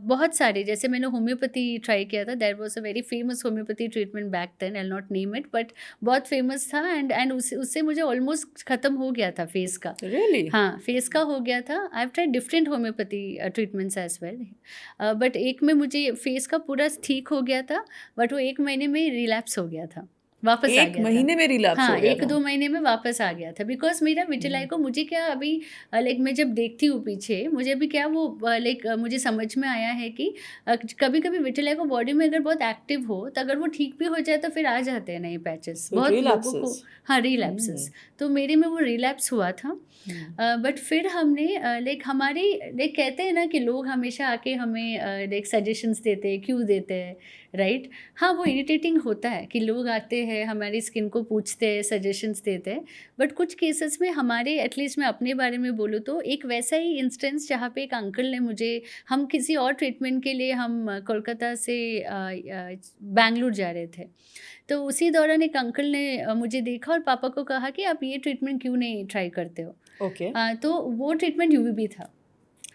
बहुत सारे, जैसे मैंने होम्योपैथी ट्राई किया था. There was a very famous homeopathy treatment back then, I will not name it, but बहुत फेमस था. एंड उससे मुझे ऑलमोस्ट ख़त्म हो गया था फेस का. Really? हाँ, फेस का हो गया था. I have tried different homeopathy treatments as well, but एक में मुझे फेस का पूरा ठीक हो गया था, बट वो 1 महीने में रिलैप्स हो गया था, वापस आ गया था. 1 महीने में रिलैप्स हाँ, हो गया 1-2 महीने में वापस आ गया था. बिकॉज मेरा विटिलिगो मुझे क्या अभी लाइक मैं जब देखती हूँ पीछे, मुझे अभी क्या वो लाइक मुझे समझ में आया है कि कभी कभी विटिलिगो बॉडी में अगर बहुत एक्टिव हो तो अगर वो ठीक भी हो जाए तो फिर आ जाते हैं नए पैचेस. So बहुत लोगों को. relapses. हाँ, रिलैप्सेस. तो मेरे में वो रिलैप्स हुआ था. बट फिर हमने लाइक हमारी लाइक कहते हैं ना कि लोग हमेशा आके हमें लाइक सजेशंस देते हैं, क्यों देते हैं, राइट? हाँ, वो इरिटेटिंग होता है कि लोग आते हैं हमारी स्किन को पूछते हैं, सजेशंस देते हैं. बट कुछ केसेस में हमारे, एटलीस्ट मैं अपने बारे में बोलूँ तो एक वैसा ही इंस्टेंस जहाँ पे एक अंकल ने मुझे, हम किसी और ट्रीटमेंट के लिए हम कोलकाता से बेंगलुरु जा रहे थे. तो उसी दौरान एक अंकल ने मुझे देखा और पापा को कहा कि आप ये ट्रीटमेंट क्यों नहीं ट्राई करते हो. Okay. तो वो ट्रीटमेंट UVB था.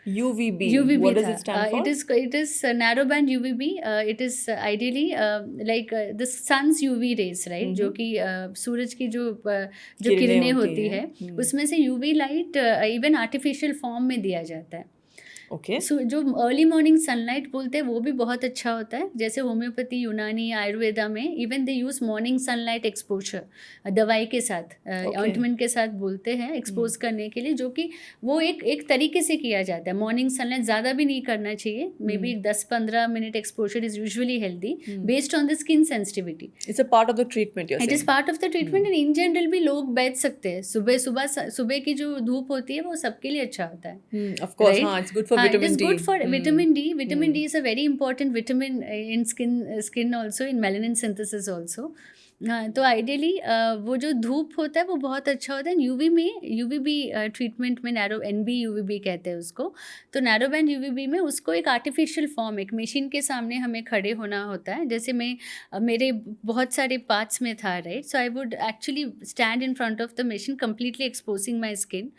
UVB. UVB What does था. it stand for? It is narrow band UVB. It is ideally like the sun's UV rays, right? जो कि सूरज की जो किरणें होती है, उसमें से UV light even artificial form में दिया जाता है. Okay. सो जो अर्ली मॉर्निंग सनलाइट बोलते हैं वो भी बहुत अच्छा होता है. जैसे होम्योपैथी, यूनानी, आयुर्वेदा में even they use morning sunlight exposure दवाई के साथ, ऑइंटमेंट के साथ बोलते हैं एक्सपोज करने के लिए, जो कि वो एक तरीके से किया जाता है. मॉर्निंग सनलाइट ज़्यादा भी नहीं करना चाहिए, may be 10-15 minute exposure is usually healthy based on the skin sensitivity. It's a part of the treatment, you're it saying. Is part of the treatment. And in general भी लोग बैठ सकते हैं. सुबह की जो धूप होती है वो सबके लिए अच्छा होता है. Of course, Right? हाँ, it's good for It vitamin is D. good for vitamin D. Vitamin D is a very important vitamin in skin also, in melanin synthesis also. हाँ, तो आइडियली वो जो धूप होता है वो बहुत अच्छा होता है। यूवी में यूवीबी ट्रीटमेंट में नैरो एनबी यूवीबी कहते हैं उसको। तो नैरो बैंड यूवीबी में उसको एक आर्टिफिशियल फॉर्म, एक मशीन के सामने हमें खड़े होना होता है। जैसे मैं मेरे बहुत सारे पार्ट्स में था, right, so I would actually stand in front of the machine completely exposing my skin.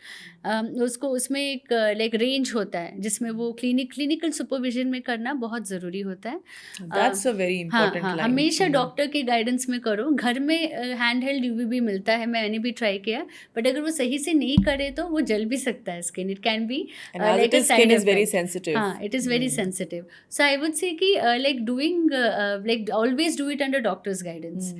उसको उसमें एक लाइक रेंज होता है जिसमें वो क्लिनिकल सुपरविजन में करना बहुत ज़रूरी होता है। दैट्स अ वेरी हाँ इंपॉर्टेंट हाँ, लाइन। हमेशा डॉक्टर के गाइडेंस में करो। घर में हैंड हेल्ड यूवीबी मिलता है, मैंने भी ट्राई किया, बट अगर वो सही से नहीं करे तो वो जल भी सकता है skin. It can be And as like it a is, side skin is very effect. sensitive. हाँ, it is very sensitive. So I would say कि like doing like always do it under doctor's guidance.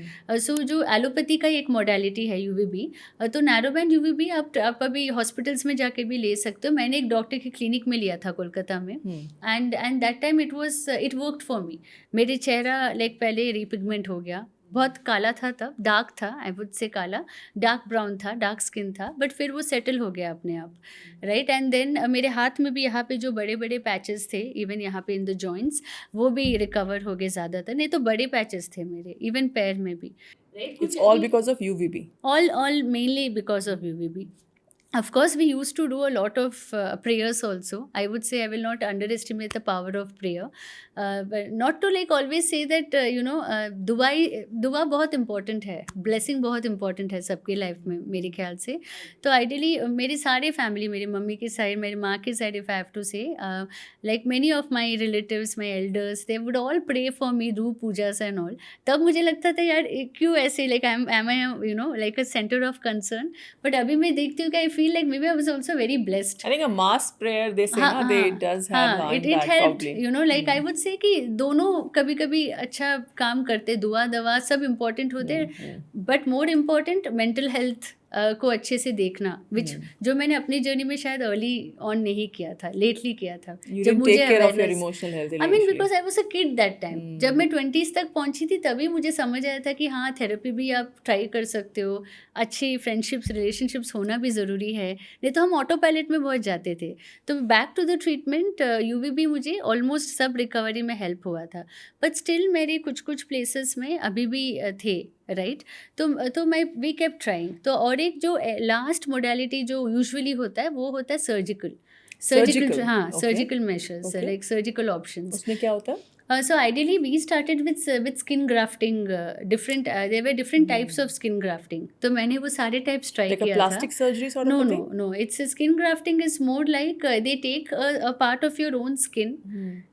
So जो allopathy का एक modality है UVB, तो narrow band UVB आप अभी hospitals में जाके भी ले सकते हो। मैंने एक डॉक्टर की क्लिनिक में लिया था कोलकाता में, and that time it worked for me. मेरे चेहरा लाइक पहले रिपिगमेंट हो गया, बहुत काला था तब, डार्क था, आई वुड से काला, डार्क ब्राउन था, डार्क स्किन था, बट फिर वो सेटल हो गया अपने आप, राइट। एंड देन मेरे हाथ में भी यहाँ पे जो बड़े बड़े पैचेस थे, इवन यहाँ पे इन द जॉइंट्स, वो भी रिकवर हो गए ज़्यादातर। नहीं तो बड़े पैचेस थे मेरे, इवन पैर में भी, right. It's all because of UVB. All mainly because of UVB. Of course, we used to do a lot of prayers also. I would say I will not underestimate the power of prayer. But not to like always say that, दुआ बहुत important है, blessing बहुत important है सबके life में मेरे ख्याल से। तो आइडियली मेरे सारे फैमिली, मेरी मम्मी की साइड, मेरी माँ की side, if I have to say, like many of my relatives, my elders, they would all pray for me, do pujas and all. तब मुझे लगता था यार क्यों ऐसे, like am I like a centre of concern. But अभी मैं देखती हूँ कि आई feel like maybe I was also very blessed. I think a mass prayer, they say, na, they does have हाँ, it impact helped, probably. like I would say कि दोनों कभी कभी अच्छा काम करते, दुआ दवा सब इम्पोर्टेंट होते, but more important mental health को अच्छे से देखना, विच जो मैंने अपनी जर्नी में शायद अर्ली ऑन नहीं किया था, लेटली किया था। You जब didn't मुझे take care of your awareness, emotional health I mean initially. Because I was a kid that time, जब मैं 20s तक पहुंची थी तभी मुझे समझ आया था कि हाँ, थेरेपी भी आप ट्राई कर सकते हो, अच्छी फ्रेंडशिप्स रिलेशनशिप्स होना भी ज़रूरी है, नहीं तो हम ऑटो पायलट में बहुत जाते थे। तो back to the treatment, UVB मुझे ऑलमोस्ट सब रिकवरी में हेल्प हुआ था, बट स्टिल मेरे कुछ कुछ प्लेसेस में अभी भी थे, राइट। तो मैं वी केप ट्राइंग। तो और एक जो लास्ट मोडालिटी जो यूजुअली होता है वो होता है सर्जिकल। हाँ, Okay. Surgical measures, Okay. Like surgical options. उसमें क्या होता है? So ideally we started with skin grafting, different there were different types of skin grafting. तो मैंने वो सारे types try Like a किया था। plastic surgery sort No, of a no, thing? no. It's a skin grafting is more like they take a part of your own skin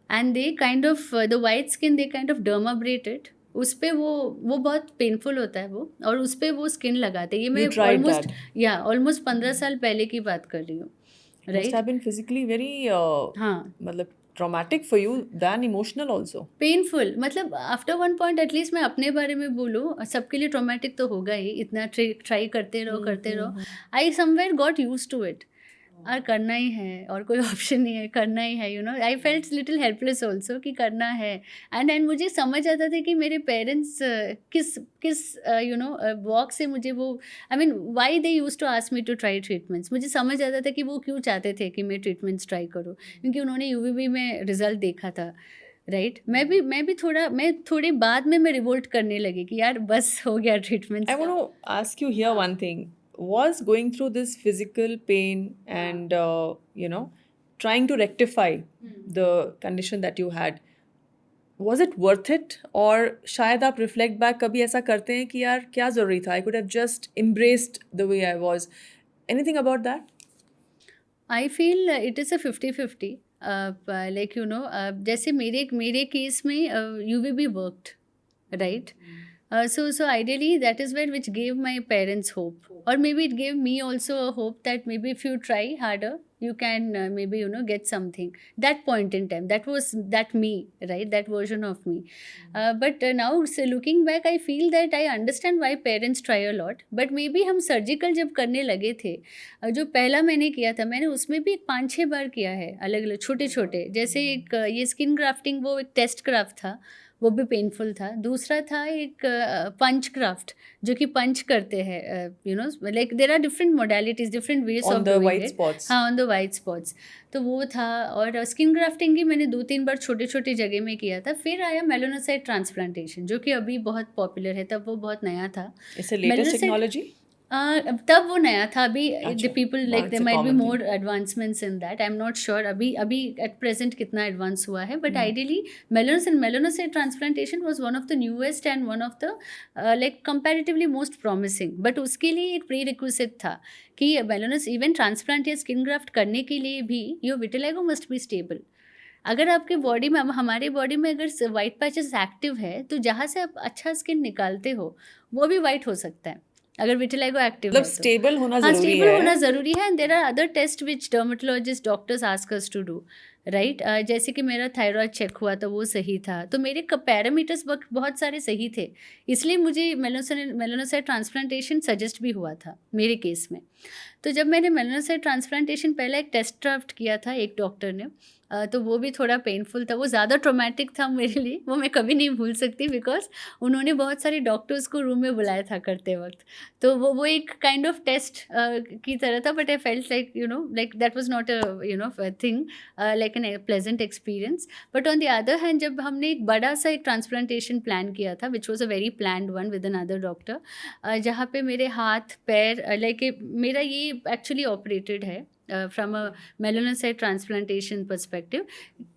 and they kind of the white skin they kind of dermabrate it. उस पे वो बहुत painful होता है वो, और उस पे वो स्किन लगाते हैं। ये मैं tried ऑलमोस्ट that? ऑलमोस्ट 15 साल पहले की बात कर रही हूँ, Must right. have been physically very हाँ, मतलब traumatic for you than emotional also. Painful, मतलब आफ्टर वन पॉइंट एटलीस्ट मैं अपने बारे में बोलूँ, सबके लिए ट्रॉमेटिक तो होगा ही, इतना ट्राई करते रहो। I somewhere got used to it, और करना ही है, और कोई ऑप्शन नहीं है, करना ही है। I felt little helpless also कि करना है। एंड मुझे समझ आता था कि मेरे पेरेंट्स किस वॉक से मुझे वो, I mean why they used to ask me to try treatments. मुझे समझ आता था कि वो क्यों चाहते थे कि मैं ट्रीटमेंट्स ट्राई करूँ, क्योंकि उन्होंने यूवीबी में रिजल्ट देखा था, राइट। मैं थोड़े बाद में मैं रिवोल्ट करने लगी कि यार बस हो गया treatment. I want to ask you here one thing. Was going through this physical pain and trying to rectify the condition that you had, was it worth it? और शायद आप reflect back कभी ऐसा करते हैं कि यार क्या ज़रूरी था? I could have just embraced the way I was. Anything about that? I feel it is a 50-50, like जैसे मेरे केस में UVB worked, right. So ideally that is where which gave my parents hope, or maybe it gave me also a hope that maybe if you try harder you can maybe get something. That point in time, that was that me, right, that version of me. But now so looking back I feel that I understand why parents try a lot, but maybe हम surgical जब करने लगे थे, जो पहला मैंने किया था, मैंने उसमें भी 5-6 बार किया है, अलग अलग छोटे छोटे। जैसे एक ये स्किन ग्राफ्टिंग वो एक टेस्ट क्राफ्ट था, वो भी पेनफुल था। दूसरा था एक पंच क्राफ्ट, जो कि पंच करते हैं, you know, like there are different modalities, different ways On of the doing white it. spots. हाँ, ऑन द वाइट स्पॉट्स। तो वो था। और स्किन ग्राफ्टिंग ही मैंने 2-3 बार छोटे छोटे जगह में किया था। फिर आया मेलानोसाइट ट्रांसप्लांटेशन, जो कि अभी बहुत पॉपुलर है, तब वो बहुत नया था। It's a latest melanocyte technology? तब वो नया था। अभी अच्छा, the people now like it's there a might be common thing. More advancements in that, I am not sure अभी एट प्रेजेंट कितना एडवांस हुआ है, but ideally melanocyte transplantation was one of the newest and one of the like comparatively most promising. But उसके लिए एक prerequisite था कि मेलानोस इवन ट्रांसप्लांट या स्किन ग्राफ्ट करने के लिए भी your vitiligo must be stable. अगर आपके बॉडी में, हमारे बॉडी में अगर वाइट पैचेस एक्टिव है, तो जहाँ से आप अच्छा स्किन निकालते हो वो भी वाइट हो सकता है, अगर विटिलिगो एक्टिव मतलब है तो। स्टेबल होना हाँ, जरूरी स्टेबल है. होना ज़रूरी है। And there are other test which dermatologist doctors ask us to do, right. जैसे कि मेरा थायराइड चेक हुआ तो वो सही था, तो मेरे पैरामीटर्स बहुत सारे सही थे, इसलिए मुझे मेलानोसाइट ट्रांसप्लांटेशन सजेस्ट भी हुआ था मेरे केस में। तो जब मैंने मेलानोसाइट ट्रांसप्लांटेशन पहले एक टेस्ट ड्राफ्ट किया था एक डॉक्टर ने, तो वो भी थोड़ा पेनफुल था, वो ज़्यादा ट्रॉमेटिक था मेरे लिए, वो मैं कभी नहीं भूल सकती, बिकॉज उन्होंने बहुत सारे डॉक्टर्स को रूम में बुलाया था करते वक्त। तो वो एक काइंड ऑफ टेस्ट की तरह था, but I felt like you know like that was not a thing like an pleasant experience. But on the other hand, जब हमने एक बड़ा सा एक ट्रांसप्लांटेशन प्लान किया था, which was a very planned one with another doctor, जहाँ पे मेरे हाथ पैर लाइक मेरा ये एक्चुअली ऑपरेटेड है from a melanocyte transplantation perspective।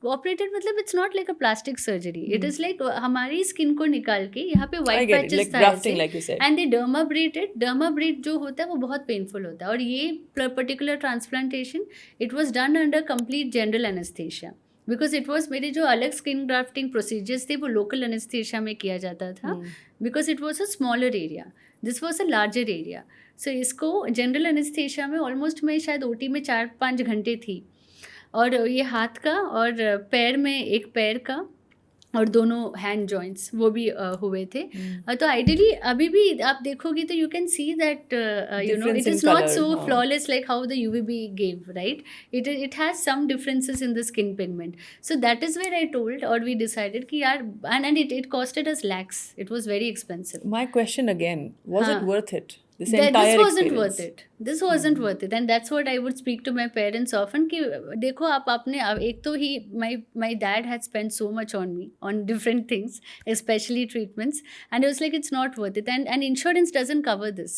Operated मतलब it's not like a plastic surgery, it is like हमारी स्किन को निकाल के यहाँ पे I white get it, patches like था grafting, like you said. And they dermabrade जो होता है वो बहुत पेनफुल होता है। और ये particular transplantation it was done under complete general anaesthesia, because it was मेरे जो अलग स्किन ग्राफ्टिंग प्रोसीजर्स थे वो लोकल एनेस्थेशिया में किया जाता था, because it was a smaller area, this was a larger area. So इसको जनरल एनेस्थेशिया में ऑलमोस्ट मैं शायद ओटी में 4-5 घंटे थी, और ये हाथ का और पैर में एक पैर का और दोनों हैंड जॉइंट्स वो भी हुए थे। तो आइडियली अभी भी आप देखोगे तो you can see that you know Difference it in is not color, सो हाँ. flawless like how the UVB gave, right? It has some differences in the skin pigment. So that is where I told, or we decided कि यार, and it costed us lakhs. It was very expensive. My question again, was it हाँ. worth it? This This entire wasn't experience. worth it. This wasn't worth it, and that's what I would speak to my parents often कि देखो आप अपने एक तो ही my dad had spent so much on me on different things, especially treatments, and it was like it's not worth it, and insurance doesn't cover this.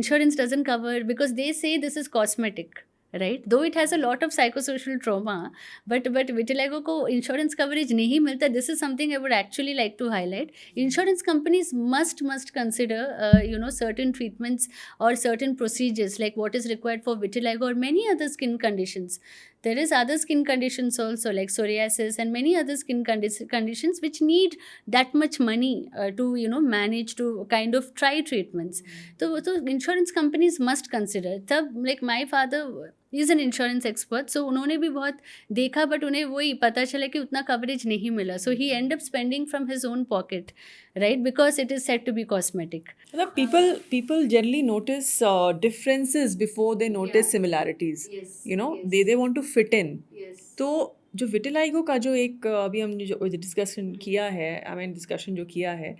Insurance doesn't cover because they say this is cosmetic, right? Though it has a lot of psychosocial trauma, but vitiligo को insurance coverage नहीं मिलता. This is something I would actually like to highlight. Insurance companies must consider you know certain treatments or certain procedures like what is required for vitiligo or many other skin conditions. There is other skin conditions also like psoriasis and many other skin conditions which need that much money to you know manage, to kind of try treatments. So insurance companies must consider. तब like my father is an insurance expert, so उन्होंने भी बहुत देखा, but उन्हें वही पता चला कि उतना coverage नहीं मिला, so he ended up spending from his own pocket, right? Because it is said to be cosmetic. मतलब people generally notice differences before they notice similarities. Yes, You know, yes. they want to fit in. Yes. तो जो vitiligo का जो एक अभी हमने जो discussion किया है, डिस्कशन जो किया है,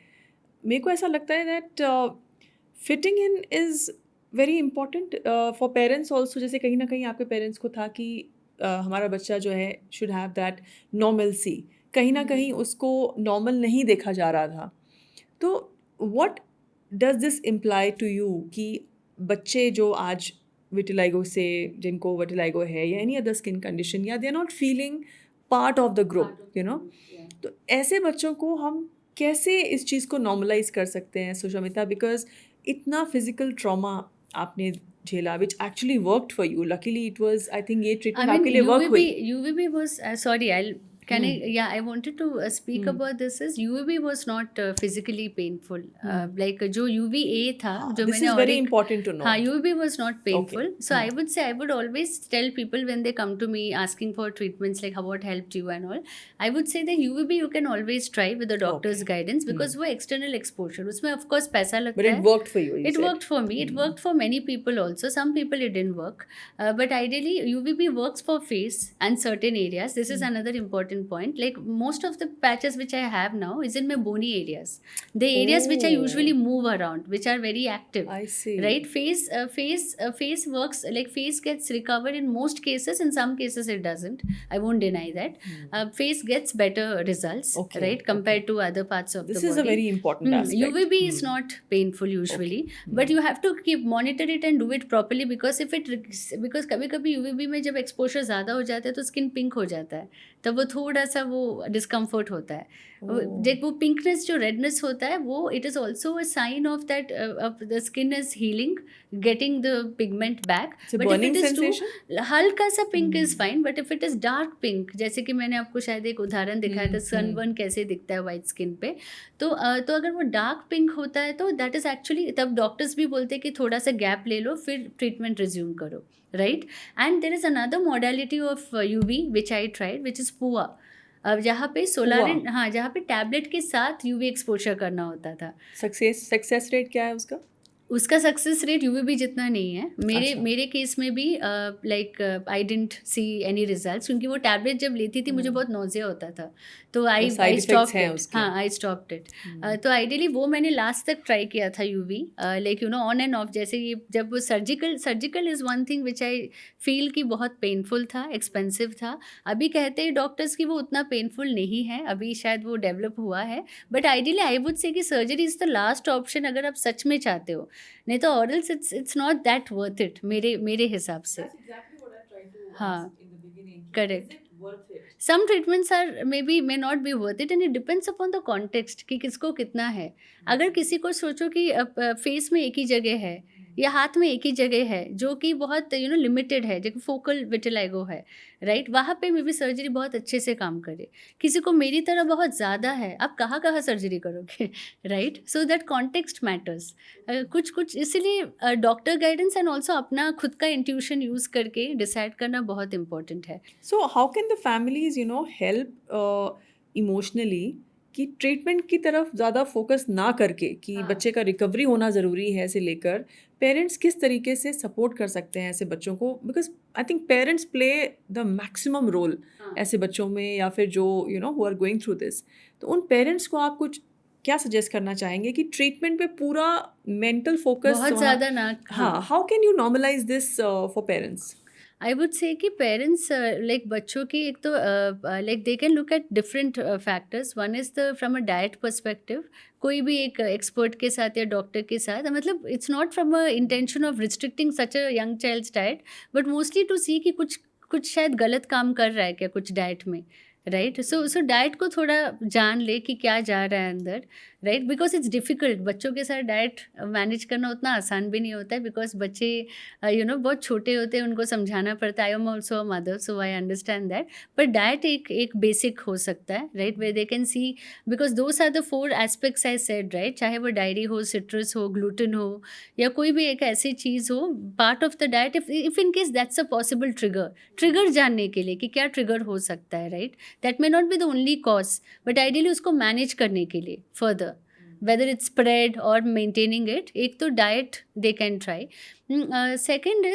मेरे को ऐसा लगता है that fitting in is very important for parents also. जैसे कहीं ना कहीं आपके पेरेंट्स को था कि हमारा बच्चा जो है शुड हैव दैट नॉर्मलसी, कहीं ना कहीं उसको नॉर्मल नहीं देखा जा रहा था. तो what does this imply to you कि बच्चे जो आज विटिलाइगो से, जिनको विटिलाइगो है या एनी अदर स्किन कंडीशन, या they are not feeling part of the group, you know, तो ऐसे बच्चों को हम कैसे इस चीज़ को नॉर्मलाइज कर सकते हैं सुषमिता? बिकॉज इतना फिजिकल ट्रॉमा आपने झेला which actually worked for you. Luckily it was, I think ये ट्रीटमेंट आपके लिए वर्क हुई. UVB was sorry, I wanted to speak about this. Is UVB was not physically painful. Like जो UVA था, जो This मैंने is very important to know. हाँ, UVB was not painful. Okay. So I would say, I would always tell people when they come to me asking for treatments like how what helped you and all, I would say that UVB you can always try with the doctor's guidance, because वो external exposure, उसमें of course पैसा लगता But है. it worked for you. It worked for me. It worked for many people also. Some people it didn't work. But ideally, UVB works for face and certain areas. This is another important important point. Like most of the patches which I have now is in my bony areas. The areas which I usually move around, which are very active. I see. Right? Face works, like face gets recovered in most cases. In some cases it doesn't. I won't deny that. Face gets better results, Okay, right, compared to other parts of This the is body. a very important aspect. UVB is not painful usually, but you have to keep monitor it and do it properly, because because कभी कभी UVB में जब exposure ज़्यादा हो जाता है तो skin pink हो जाता है, तब वो थोड़ा सा वो discomfort होता है. जब वो pinkness जो redness होता है वो it is also a sign of that of the skin is healing, getting the pigment back. It's a But burning if it is sensation? too हल्का सा pink is fine, but if it is dark pink, जैसे कि मैंने आपको शायद एक उदाहरण दिखाया था सनबर्न कैसे दिखता है वाइट स्किन पे, तो अगर वो डार्क पिंक होता है तो दैट इज एक्चुअली, तब डॉक्टर्स भी बोलते हैं कि थोड़ा सा गैप ले लो फिर ट्रीटमेंट रिज्यूम करो, right. And there is another modality of UV which I tried, which is PUVA. अब जहाँ पे सोलारिन, हाँ, जहाँ पे टैबलेट के साथ यूवी एक्सपोजर करना होता था. सक्सेस रेट क्या है उसका? उसका सक्सेस रेट यूवीबी जितना नहीं है. मेरे केस में भी like I didn't see any results, क्योंकि वो टैबलेट जब लेती थी मुझे बहुत नोजिया होता था, तो आई स्टॉप्ड इट. हाँ, आई स्टॉप्ड इट. तो आइडियली वो मैंने लास्ट तक ट्राई किया था UV, like you know on and of. जैसे ये जब वो surgical is one thing which I feel कि बहुत पेनफुल था, एक्सपेंसिव था. अभी कहते हैं डॉक्टर्स कि वो उतना पेनफुल नहीं है, अभी शायद वो डेवलप हुआ है. But ideally I would say कि surgery is the last option अगर आप सच में चाहते हो, नहीं तो orals it's not that worth it मेरे हिसाब से. हाँ, correct. Some treatments are may not be worth it, and it depends upon the context कि किसको कितना है. अगर किसी को सोचो कि फेस में एक ही जगह है या हाथ में एक ही जगह है जो कि बहुत लिमिटेड है, जो कि फोकल विटिलाइगो है, राइट, वहाँ पे मे बी सर्जरी बहुत अच्छे से काम करे. किसी को मेरी तरह बहुत ज़्यादा है, आप कहाँ सर्जरी करोगे, right. So that context matters. कुछ इसीलिए डॉक्टर गाइडेंस एंड ऑल्सो अपना खुद का इंट्यूशन यूज़ करके डिसाइड करना बहुत इंपॉर्टेंट है. So how can the families help emotionally कि ट्रीटमेंट की तरफ ज़्यादा फोकस ना करके कि बच्चे का रिकवरी होना ज़रूरी है से लेकर पेरेंट्स किस तरीके से सपोर्ट कर सकते हैं ऐसे बच्चों को? Because I think parents play the maximum role ऐसे बच्चों में, या फिर जो who are going through this. तो उन पेरेंट्स को आप कुछ क्या सजेस्ट करना चाहेंगे कि ट्रीटमेंट पे पूरा मेंटल फोकस बहुत ज़्यादा ना. हाँ, how can you normalize this for parents? I would say कि पेरेंट्स लाइक बच्चों की एक तो like they can look at different factors. One is the from a diet perspective. कोई भी एक एक्सपर्ट के साथ या डॉक्टर के साथ, मतलब it's not from a intention of restricting such a young child's diet, but mostly to see कि कुछ शायद गलत काम कर रहा है क्या कुछ डाइट में, राइट. सो डाइट को थोड़ा जान ले कि क्या जा रहा है अंदर, राइट. Because it's difficult. बच्चों के साथ डाइट मैनेज करना उतना आसान भी नहीं होता है, बिकॉज बच्चे बहुत छोटे होते हैं, उनको समझाना पड़ता है. I am also a mother, so I understand that. But diet एक बेसिक हो सकता है, right, way they can see, because those are the 4 aspects I said, right. चाहे वो डायरी हो, सिट्रस हो, ग्लूटेन हो, या कोई भी एक ऐसी चीज़ हो part of the diet, if in case that's a possible trigger जानने के लिए कि क्या ट्रिगर हो सकता है, right. That may not be the only cause, but ideally उसको manage करने के लिए further, whether it's spread or maintaining it, एक तो diet they can try. Second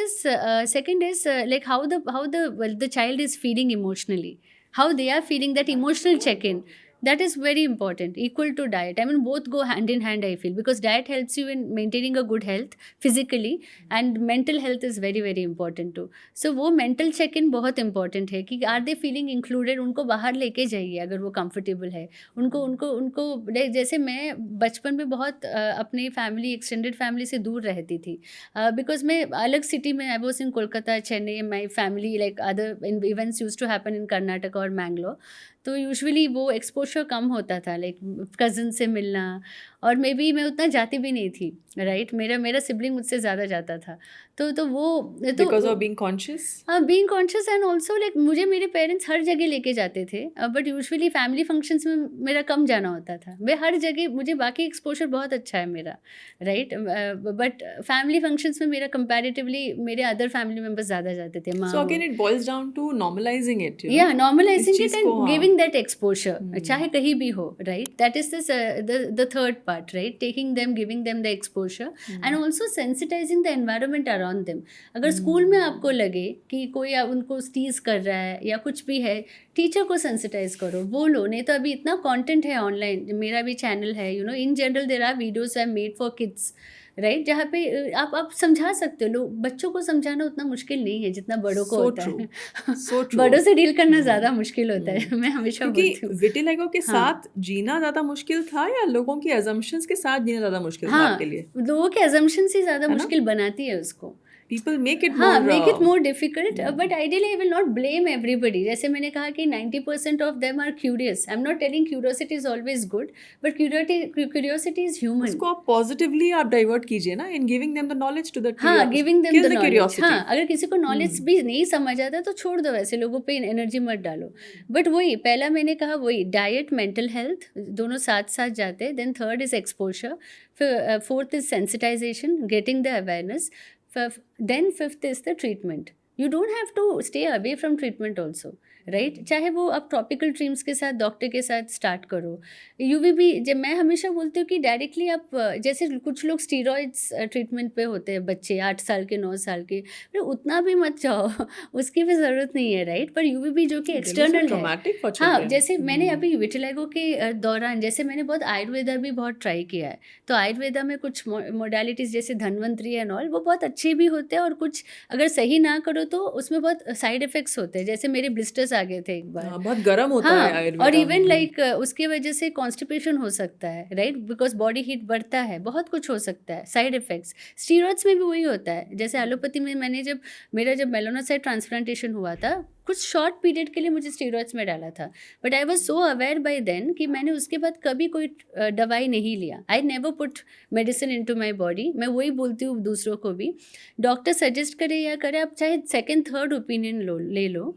is like how the child is feeling emotionally, how they are feeling, that emotional check-in. That is very important, equal to diet. I mean, both go hand in hand, I feel, because diet helps you in maintaining a good health physically, and mental health is very very important too. So वो mental check-in बहुत important है कि are they feeling included. उनको बाहर लेके जाइए अगर वो comfortable है. उनको जैसे मैं बचपन में बहुत अपने फैमिली, एक्सटेंडेड फैमिली से दूर रहती थी, बिकॉज मैं अलग सिटी में, I was in Kolkata, Chennai. My family like other events used to happen in Karnataka और मैंगलोर. तो यूजुअली वो एक्सपोजर कम होता था, लाइक कज़न से मिलना, और मे बी मैं उतना जाती भी नहीं थी, राइट. मेरा सिबलिंग मुझसे ज़्यादा जाता था. तो वो बिकॉज ऑफ बीइंग कॉन्शियस. हाँ, being conscious, and also like मुझे मेरे पेरेंट्स हर जगह लेके जाते थे, बट यूजुअली फैमिली फंक्शंस में मेरा कम जाना होता था. मैं हर जगह, मुझे बाकी एक्सपोजर बहुत अच्छा है मेरा, राइट, बट फैमिली फंक्शंस में मेरा कंपैरेटिवली मेरे अदर फैमिली मेम्बर्स ज़्यादा जाते थे. So again it boils down to normalising it. या normalising it and giving that exposure, चाहे कहीं भी हो, राइट. That is the third part, right. Taking them, giving them the exposure, and also sensitising the environment around them. अगर school में आपको लगे कि कोई उनको टीज कर रहा है या कुछ भी है, टीचर को सेंसिटाइज करो, बोलो, नहीं तो अभी इतना कंटेंट है ऑनलाइन, मेरा भी चैनल है, you know, in general there are videos I made for kids, right, जहाँ पे आप समझा सकते हो, लोग बच्चों को समझाना उतना मुश्किल नहीं है जितना बड़ों को So होता true. है So true. बड़ों से डील करना ज़्यादा मुश्किल होता है, मैं हमेशा बोलती क्योंकि हूँ। विटिलिगो के हाँ। साथ जीना ज्यादा मुश्किल था या लोगों की assumptions के साथ जीना ज्यादा मुश्किल था हाँ, आपके लिए? लोगों के assumptions ही ज़्यादा है ना? मुश्किल बनाती है उसको। People make it हाँ, more make it more difficult, but ideally I will not blame everybody. जैसे मैंने कहा कि 90% of them are curious, I am not telling curiosity is always good, but curiosity is human. उसको आप positively आप divert कीजिए ना, in giving them the knowledge to the हाँ, giving them kill the the knowledge. Curiosity. हाँ, अगर किसी को नॉलेज भी नहीं समझ आता तो छोड़ दो, वैसे लोगों पे एनर्जी मत डालो। बट वही पहला मैंने कहा, वही डाइट, मेंटल हेल्थ दोनों साथ साथ जाते हैं। देन थर्ड इज एक्सपोजर, फिर fourth is sensitization, getting the awareness, then fifth is the treatment. You don't have to stay away from treatment also, right, चाहे वो आप ट्रॉपिकल क्रीम्स के साथ, डॉक्टर के साथ स्टार्ट करो। यूवीबी, जब मैं हमेशा बोलती हूँ कि डायरेक्टली आप, जैसे कुछ लोग स्टीरॉइड्स ट्रीटमेंट पे होते हैं, बच्चे 8 साल के, 9 साल के, पर उतना भी मत जाओ उसकी भी ज़रूरत नहीं है, राइट। पर यूवीबी जो कि एक्सटर्नल है, हाँ, जैसे मैंने अभी विटिलिगो के दौरान, जैसे मैंने बहुत आयुर्वेदा भी बहुत ट्राई किया है, तो आयुर्वेदा में कुछ मोडालिटीज़ जैसे धन्वंतरी एंड ऑल, वो बहुत अच्छे भी होते हैं, और कुछ अगर सही ना करो तो उसमें बहुत साइड इफ़ेक्ट्स होते हैं। जैसे मेरे ब्लिस्टर्स आ गए थे एक बार, बहुत गर्म होता है हाँ, आयुर्वेदा। और इवन लाइक उसके वजह से कॉन्स्टिपेशन हो सकता है, राइट, बिकॉज बॉडी हीट बढ़ता है, बहुत कुछ हो सकता है, साइड इफेक्ट्स। स्टीरॉइड्स में भी वही होता है। जैसे एलोपैथी में मैंने जब मेलानोसाइट ट्रांसप्लांटेशन हुआ था, कुछ शॉर्ट पीरियड के लिए मुझे स्टीरॉइड्स में डाला था, but I was so aware by then कि मैंने उसके बाद कभी कोई दवाई नहीं लिया। I never put medicine into my body. मैं वही बोलती हूँ दूसरों को भी, डॉक्टर सजेस्ट करे या करे, आप चाहे सेकंड थर्ड ओपिनियन ले लो,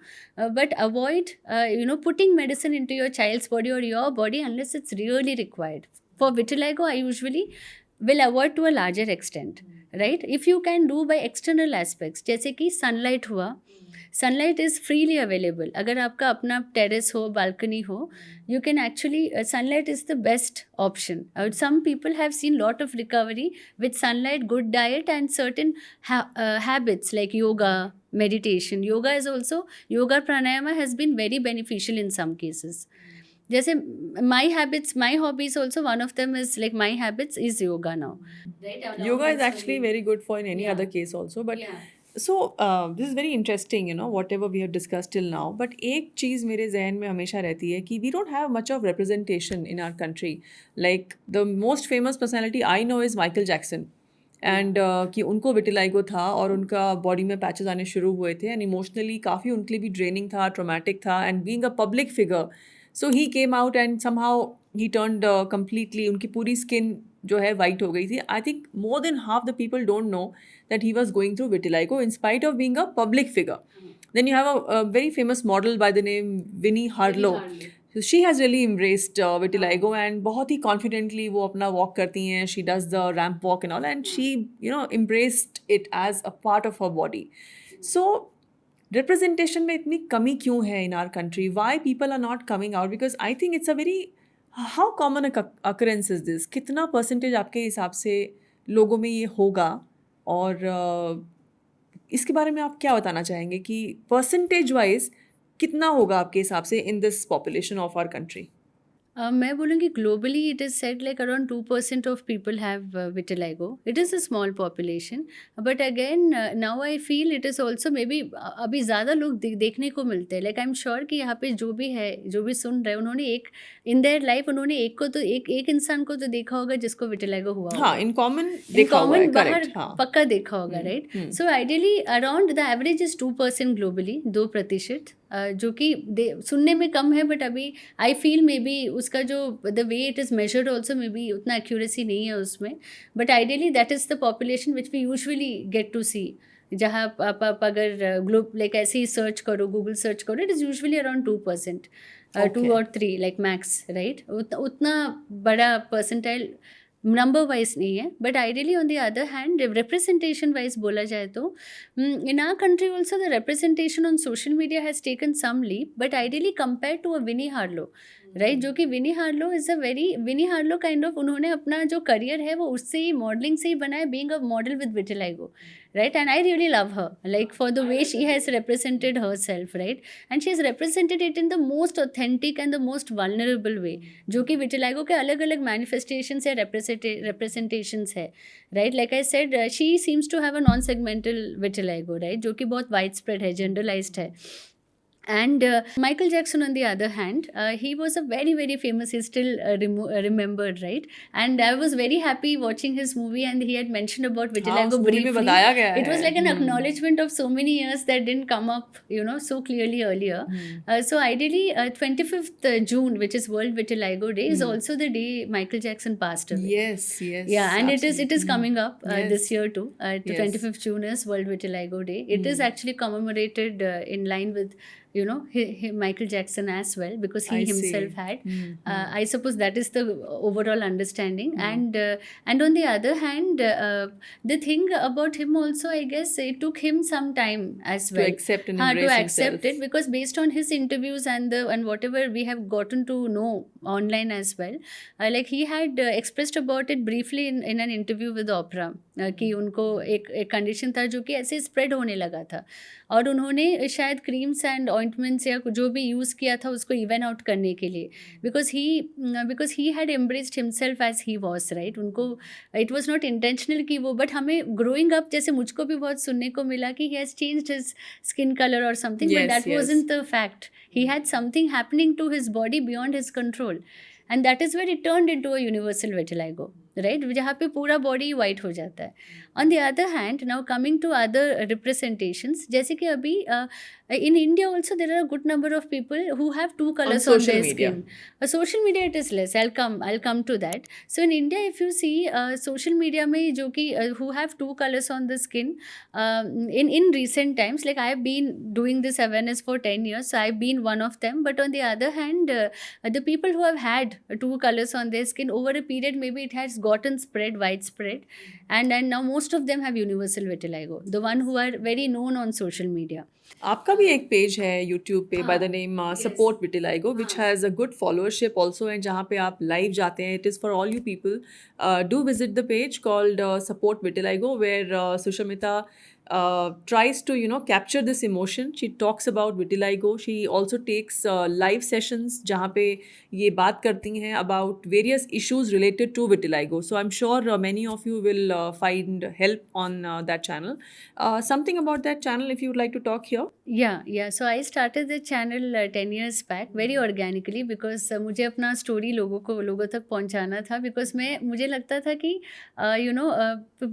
but avoid putting medicine into your child's body or your body unless it's really required. For vitiligo, I usually will avoid to a larger extent, right? If you can do by external aspects, जैसे कि sunlight हुआ, sunlight is freely available. अगर आपका अपना terrace हो, balcony हो, you can actually, sunlight is the best option. Some people have seen lot of recovery with sunlight, good diet and certain habits like yoga, meditation. Yoga pranayama has been very beneficial in some cases. जैसे my hobbies also, one of them is like my habits is yoga now. Right? Yoga is actually very good for in any other case also, but so this is very interesting, whatever we have discussed till now. But एक चीज़ मेरे जहन में हमेशा रहती है कि we don't have much of representation in our country. Like the most famous personality I know is Michael Jackson. And कि उनको विटिलाइगो था और उनका बॉडी में पैचेस आने शुरू हुए थे, एंड इमोशनली काफ़ी उनके लिए भी ड्रेनिंग था, ट्रोमैटिक था, and being a public figure, so he came out and somehow he turned completely, उनकी पूरी स्किन जो है वाइट हो गई थी. I think more than half the people don't know that he was going through vitiligo in spite of being a public figure. Then you have a very famous model by the name Winnie Harlow. So she has really embraced vitiligo and बहुत ही confidently वो अपना walk करती हैं. She does the ramp walk and all, and she embraced it as a part of her body. So representation में इतनी कमी क्यों है in our country? Why people are not coming out? Because I think it's a very, how common occurrence is this? कितना percentage आपके हिसाब से लोगों में ये होगा, और इसके बारे में आप क्या बताना चाहेंगे कि परसेंटेज वाइज कितना होगा आपके हिसाब से in this population of our country? मैं बोलूँगी globally it is said like around 2% of people have vitiligo. It is a small population, but again now I feel it is also may be अभी ज़्यादा लोग देखने को मिलते हैं. Like I am sure कि यहाँ पे जो भी है, जो भी सुन रहे हैं, उन्होंने एक इन देयर लाइफ उन्होंने एक इंसान को तो देखा होगा जिसको विटिलाइगो हुआ होगा. हाँ, इन कॉमन देखा हुआ है, बाहर करेक्ट. हाँ, पक्का देखा होगा, right. So ideally around the average is 2% globally, 2%, जो कि सुनने में कम है, बट अभी आई फील मे बी उसका जो the way it is measured also may be उतना एक्यूरेसी नहीं है उसमें. But ideally that is the population which we usually get to see. जहाँ आप अगर लाइक ऐसे ही सर्च करो, गूगल सर्च करो, इट इज़ यूजुअली अराउंड 2%, 2 और 3 लाइक मैक्स, राइट. उतना बड़ा परसेंटाइल नंबर वाइज नहीं है. But ideally on the other hand representation wise बोला जाए तो in our country also the representation on social media has taken some leap. But ideally compare to a Winnie Harlow, right, जो कि विनी Harlow kind of, उन्होंने अपना जो career है वो उससे ही, मॉडलिंग से ही बनाया, being a model with vitiligo, right. And I really love her, like for the way she has represented herself, right, and she has represented it in the most authentic and the most vulnerable way, जो कि vitiligo के अलग अलग manifestations या representations है, राइट. Like I said, she seems to have a non segmental vitiligo, right, जो कि बहुत वाइड स्प्रेड है, जनरलाइज्ड है. And Michael Jackson, on the other hand, he was a very, very famous, he's still remembered, right? And I was very happy watching his movie, and he had mentioned about हाँ, vitiligo उस movie में briefly. बताया गया It was है. like an acknowledgement of so many years that didn't come up, so clearly earlier. So ideally, 25th June, which is World Vitiligo Day, is also the day Michael Jackson passed away. Yes, yes. Yeah, and it absolutely. is coming up Yes. this year too. The Yes. 25th June is World Vitiligo Day. It is actually commemorated in line with Michael Jackson as well, because he I see. himself had. I suppose that is the overall understanding. And on the other hand, the thing about him also, I guess, it took him some time as To well accept and to embrace accept himself. it, because based on his interviews and whatever we have gotten to know online as well, like he had expressed about it briefly in an interview with Oprah, कि उनको एक condition था जो कि ऐसे spread होने लगा था, और उन्होंने शायद क्रीम्स एंड ऑइंटमेंट्स या जो भी यूज़ किया था उसको इवन आउट करने के लिए, because he had embraced himself as he was, right. उनको इट वॉज नॉट इंटेंशनल कि वो, बट हमें ग्रोइंग अप जैसे मुझको भी बहुत सुनने को मिला कि he has changed his skin colour और something, but Yes, that yes. Wasn't the fact. He had something happening to his body beyond his control, and that is where it turned into a universal vitiligo, right, जहाँ पे पूरा body white हो जाता है. On the other hand, now coming to other representations, जैसे कि अभी in India also there are a good number of people who have two colors on social their media. skin. Social media it is less. I'll come to that. So in India, if you see social media में जो कि who have two colors on the skin, in recent times, like I have been doing this awareness for 10 years, so I've been one of them. But on the other hand, the people who have had two colors on their skin over a period, maybe it has gotten widespread, and now most of them have universal vitiligo, the one who are very known on social media. आपका भी एक page है YouTube पे by the हाँ, name yes. Support vitiligo which हाँ. Has a good followership also, and जहाँ पे आप लाइव जाते हैं. It is for all you people. Do visit the page called support vitiligo, where Sushmita tries to capture this emotion. She talks about vitiligo. She also takes live sessions जहाँ पे ये बात करती हैं about various issues related to vitiligo. So I'm sure many of you will find help on that channel. Something about that channel if you would like to talk here. Yeah. So I started the channel 10 years back very organically, because मुझे अपना story लोगों तक पहुंचाना था, because मुझे लगता था कि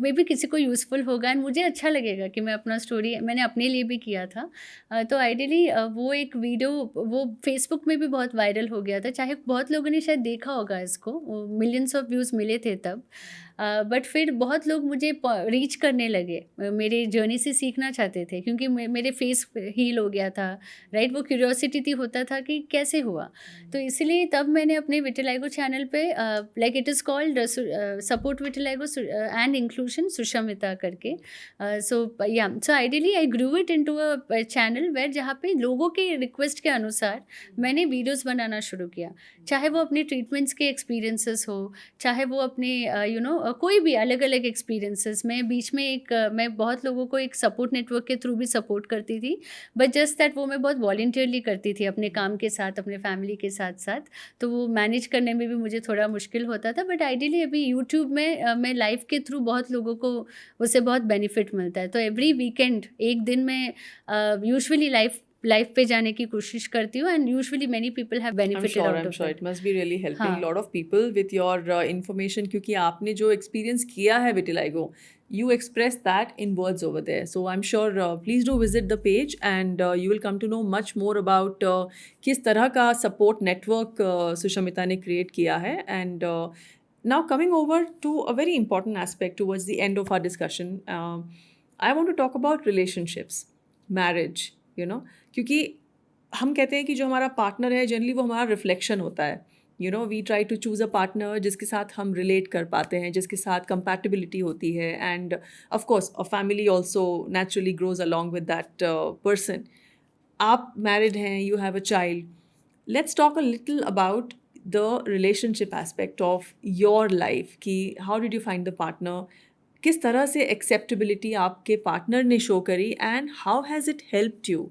मे बी किसी को यूज़फुल होगा एंड मुझे अच्छा लगेगा कि मैं अपना स्टोरी, मैंने अपने लिए भी किया था. तो आइडियली वो एक वीडियो वो फेसबुक में भी बहुत वायरल हो गया था, चाहे बहुत लोगों ने शायद देखा होगा इसको, मिलियंस ऑफ व्यूज़ मिले थे तब. बट फिर बहुत लोग मुझे रीच करने लगे, मेरे जर्नी से सीखना चाहते थे, क्योंकि मेरे फेस हील हो गया था, राइट. वो क्यूरियोसिटी थी, होता था कि कैसे हुआ. तो इसलिए तब मैंने अपने विटिलाइगो चैनल पे, like it is called support vitiligo and inclusion Sushmita करके. So ideally I grew it into a channel where, जहाँ पे लोगों के रिक्वेस्ट के अनुसार मैंने वीडियोस बनाना शुरू किया, चाहे वो अपने ट्रीटमेंट्स के एक्सपीरियंसेस हो, चाहे वो अपने कोई भी अलग अलग एक्सपीरियंसेस. मैं बीच में मैं बहुत लोगों को एक सपोर्ट नेटवर्क के थ्रू भी सपोर्ट करती थी, बट जस्ट दैट वो मैं बहुत वॉलंटियरली करती थी अपने काम के साथ, अपने फैमिली के साथ साथ. तो वो मैनेज करने में भी मुझे थोड़ा मुश्किल होता था. बट आइडियली अभी यूट्यूब में मैं लाइव के थ्रू बहुत लोगों को उससे बहुत बेनिफिट मिलता है. तो एवरी वीकेंड एक दिन में यूजुअली लाइफ पे जाने की कोशिश करती हूँ, and usually many people have benefited out I'm of sure that. it must be really helping हाँ. lot of people with your information, क्योंकि आपने जो experience किया है vitiligo, you express that in words over there. So I'm sure please do visit the page, and you will come to know much more about किस तरह का support network Sushmita ने create किया है. And now coming over to a very important aspect towards the end of our discussion, I want to talk about relationships, marriage, क्योंकि हम कहते हैं कि जो हमारा पार्टनर है जनरली वो हमारा रिफ्लेक्शन होता है. We try to choose a partner जिसके साथ हम रिलेट कर पाते हैं, जिसके साथ कंपैटिबिलिटी होती है, end of course a family also naturally grows along with that person. आप मैरिड हैं, you have a child. Let's talk a little about the relationship aspect of your life कि how did you find the partner, किस तरह से acceptability आपके partner ने show करी and how has it helped you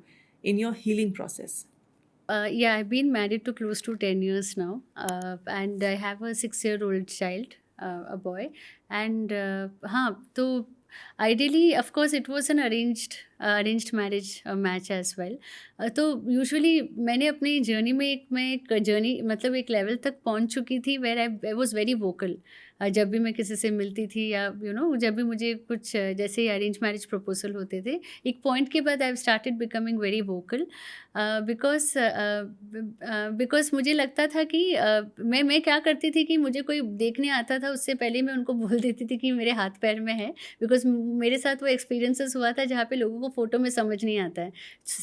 in your healing process? Yeah, I've been married to close to 10 years now, and I have a 6-year-old child, a boy. And हाँ, तो ideally, of course, it was an arranged marriage match as well. तो usually मैंने अपनी journey में एक journey मतलब एक level तक पहुंच चुकी थी where I was very vocal. जब भी मैं किसी से मिलती थी या जब भी मुझे कुछ जैसे अरेंज मैरिज प्रपोजल होते थे, एक पॉइंट के बाद I started becoming very vocal, because मुझे लगता था कि मैं क्या करती थी कि मुझे कोई देखने आता था उससे पहले मैं उनको बोल देती थी कि मेरे हाथ पैर में है, बिकॉज मेरे साथ वो एक्सपीरियंसेस हुआ था जहाँ पे लोगों को फ़ोटो में समझ नहीं आता है।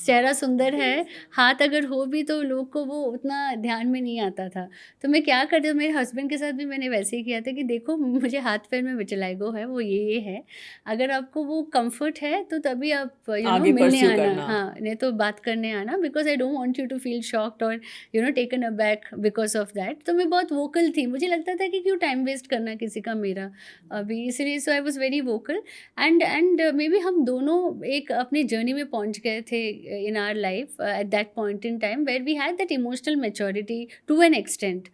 चेहरा सुंदर है, हाथ अगर हो भी तो लोग को वो उतना ध्यान में नहीं आता था। तो मैं क्या करती हूँ, मेरे हस्बैंड के साथ भी मैंने वैसे ही किया था कि देखो मुझे हाथ पैर में विटिलिगो है, वो ये है, अगर आपको वो कंफर्ट है तो तभी आप आगे मिलने pursue आना, करना। हाँ, नहीं तो बात करने आना, because I don't want you to feel shocked और taken aback because of that. तो मैं बहुत वोकल थी, मुझे लगता था कि क्यों टाइम वेस्ट करना किसी का मेरा अभी, इसलिए so I was very vocal. And maybe हम दोनों एक अपनी जर्नी में पहुंच गए थे in our life at that point in time where we had that emotional maturity to an extent,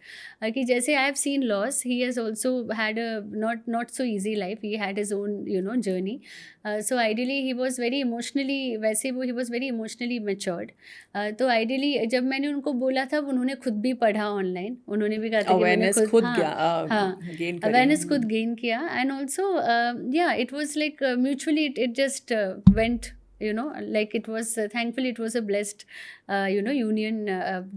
कि जैसे I have seen loss, he has also had a not so easy life, he had his own journey. So ideally he was very emotionally, वैसे वो he was very emotionally matured. तो ideally जब मैंने उनको बोला था, उन्होंने खुद भी पढ़ा ऑनलाइन, उन्होंने भी कहा था कि मैंने अवेयरनेस खुद, खुद हाँ हाँ, गेन करी। अवेयरनेस खुद गेन किया। एंड ऑल्सो या it was like mutually it just went, like it was thankfully it was a blessed union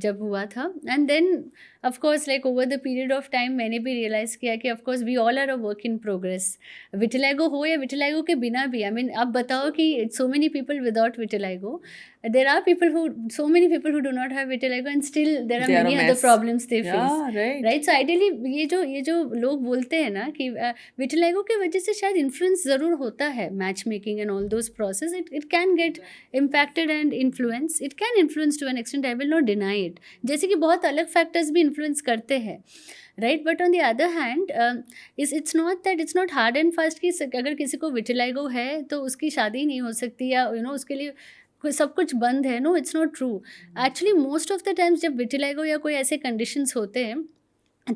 जब हुआ था। And then of course like over the period of time मैंने भी realize किया कि of course we all are a work in progress, vitiligo हो या vitiligo के बिना भी, I mean आप बताओ कि so many people without vitiligo, there are so many people who do not have vitiligo and still there are They are a many other mess. problems they Yeah, face, right. right? So ideally ये जो लोग बोलते हैं ना कि vitiligo की वजह से शायद influence ज़रूर होता है, match making and all those process, it can get impacted and influence, it can influence to an extent, I will not deny it, जैसे कि बहुत अलग फैक्टर्स भी इन्फ्लुएंस करते हैं, right? But on the other hand it's not that, it's not hard and fast कि अगर किसी को विटिलिगो है तो उसकी शादी नहीं हो सकती या उसके लिए सब कुछ बंद है। No, it's not true. Actually most of the times जब विटिलिगो या कोई ऐसे कंडीशंस होते हैं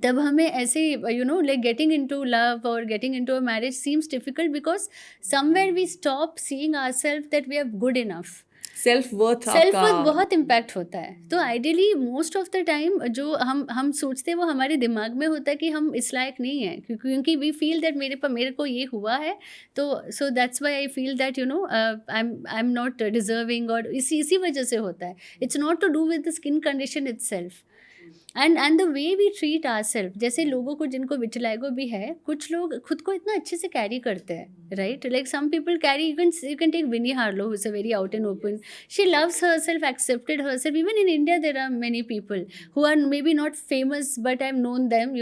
तब हमें ऐसे लाइक गेटिंग इनटू लव और getting into a marriage seems difficult because somewhere we stop seeing ourself that we are good enough. Self worth बहुत इम्पैक्ट होता है। तो ideally most of the time जो हम सोचते हैं वो हमारे दिमाग में होता है कि हम इस लायक नहीं हैं, क्योंकि वी फील दैट मेरे को ये हुआ है, तो so that's why I feel that I am not deserving, और इसी वजह से होता है। It's not to do with the skin condition itself and the way we treat our self. जैसे लोगों को जिनको विटिलिगो भी है, कुछ लोग खुद को इतना अच्छे से कैरी करते हैं, right? Like some people carry, you can take Winnie Harlow who is a very out and open, she loves herself, accepted herself. Even in India there are many people who are maybe not famous but I've known them,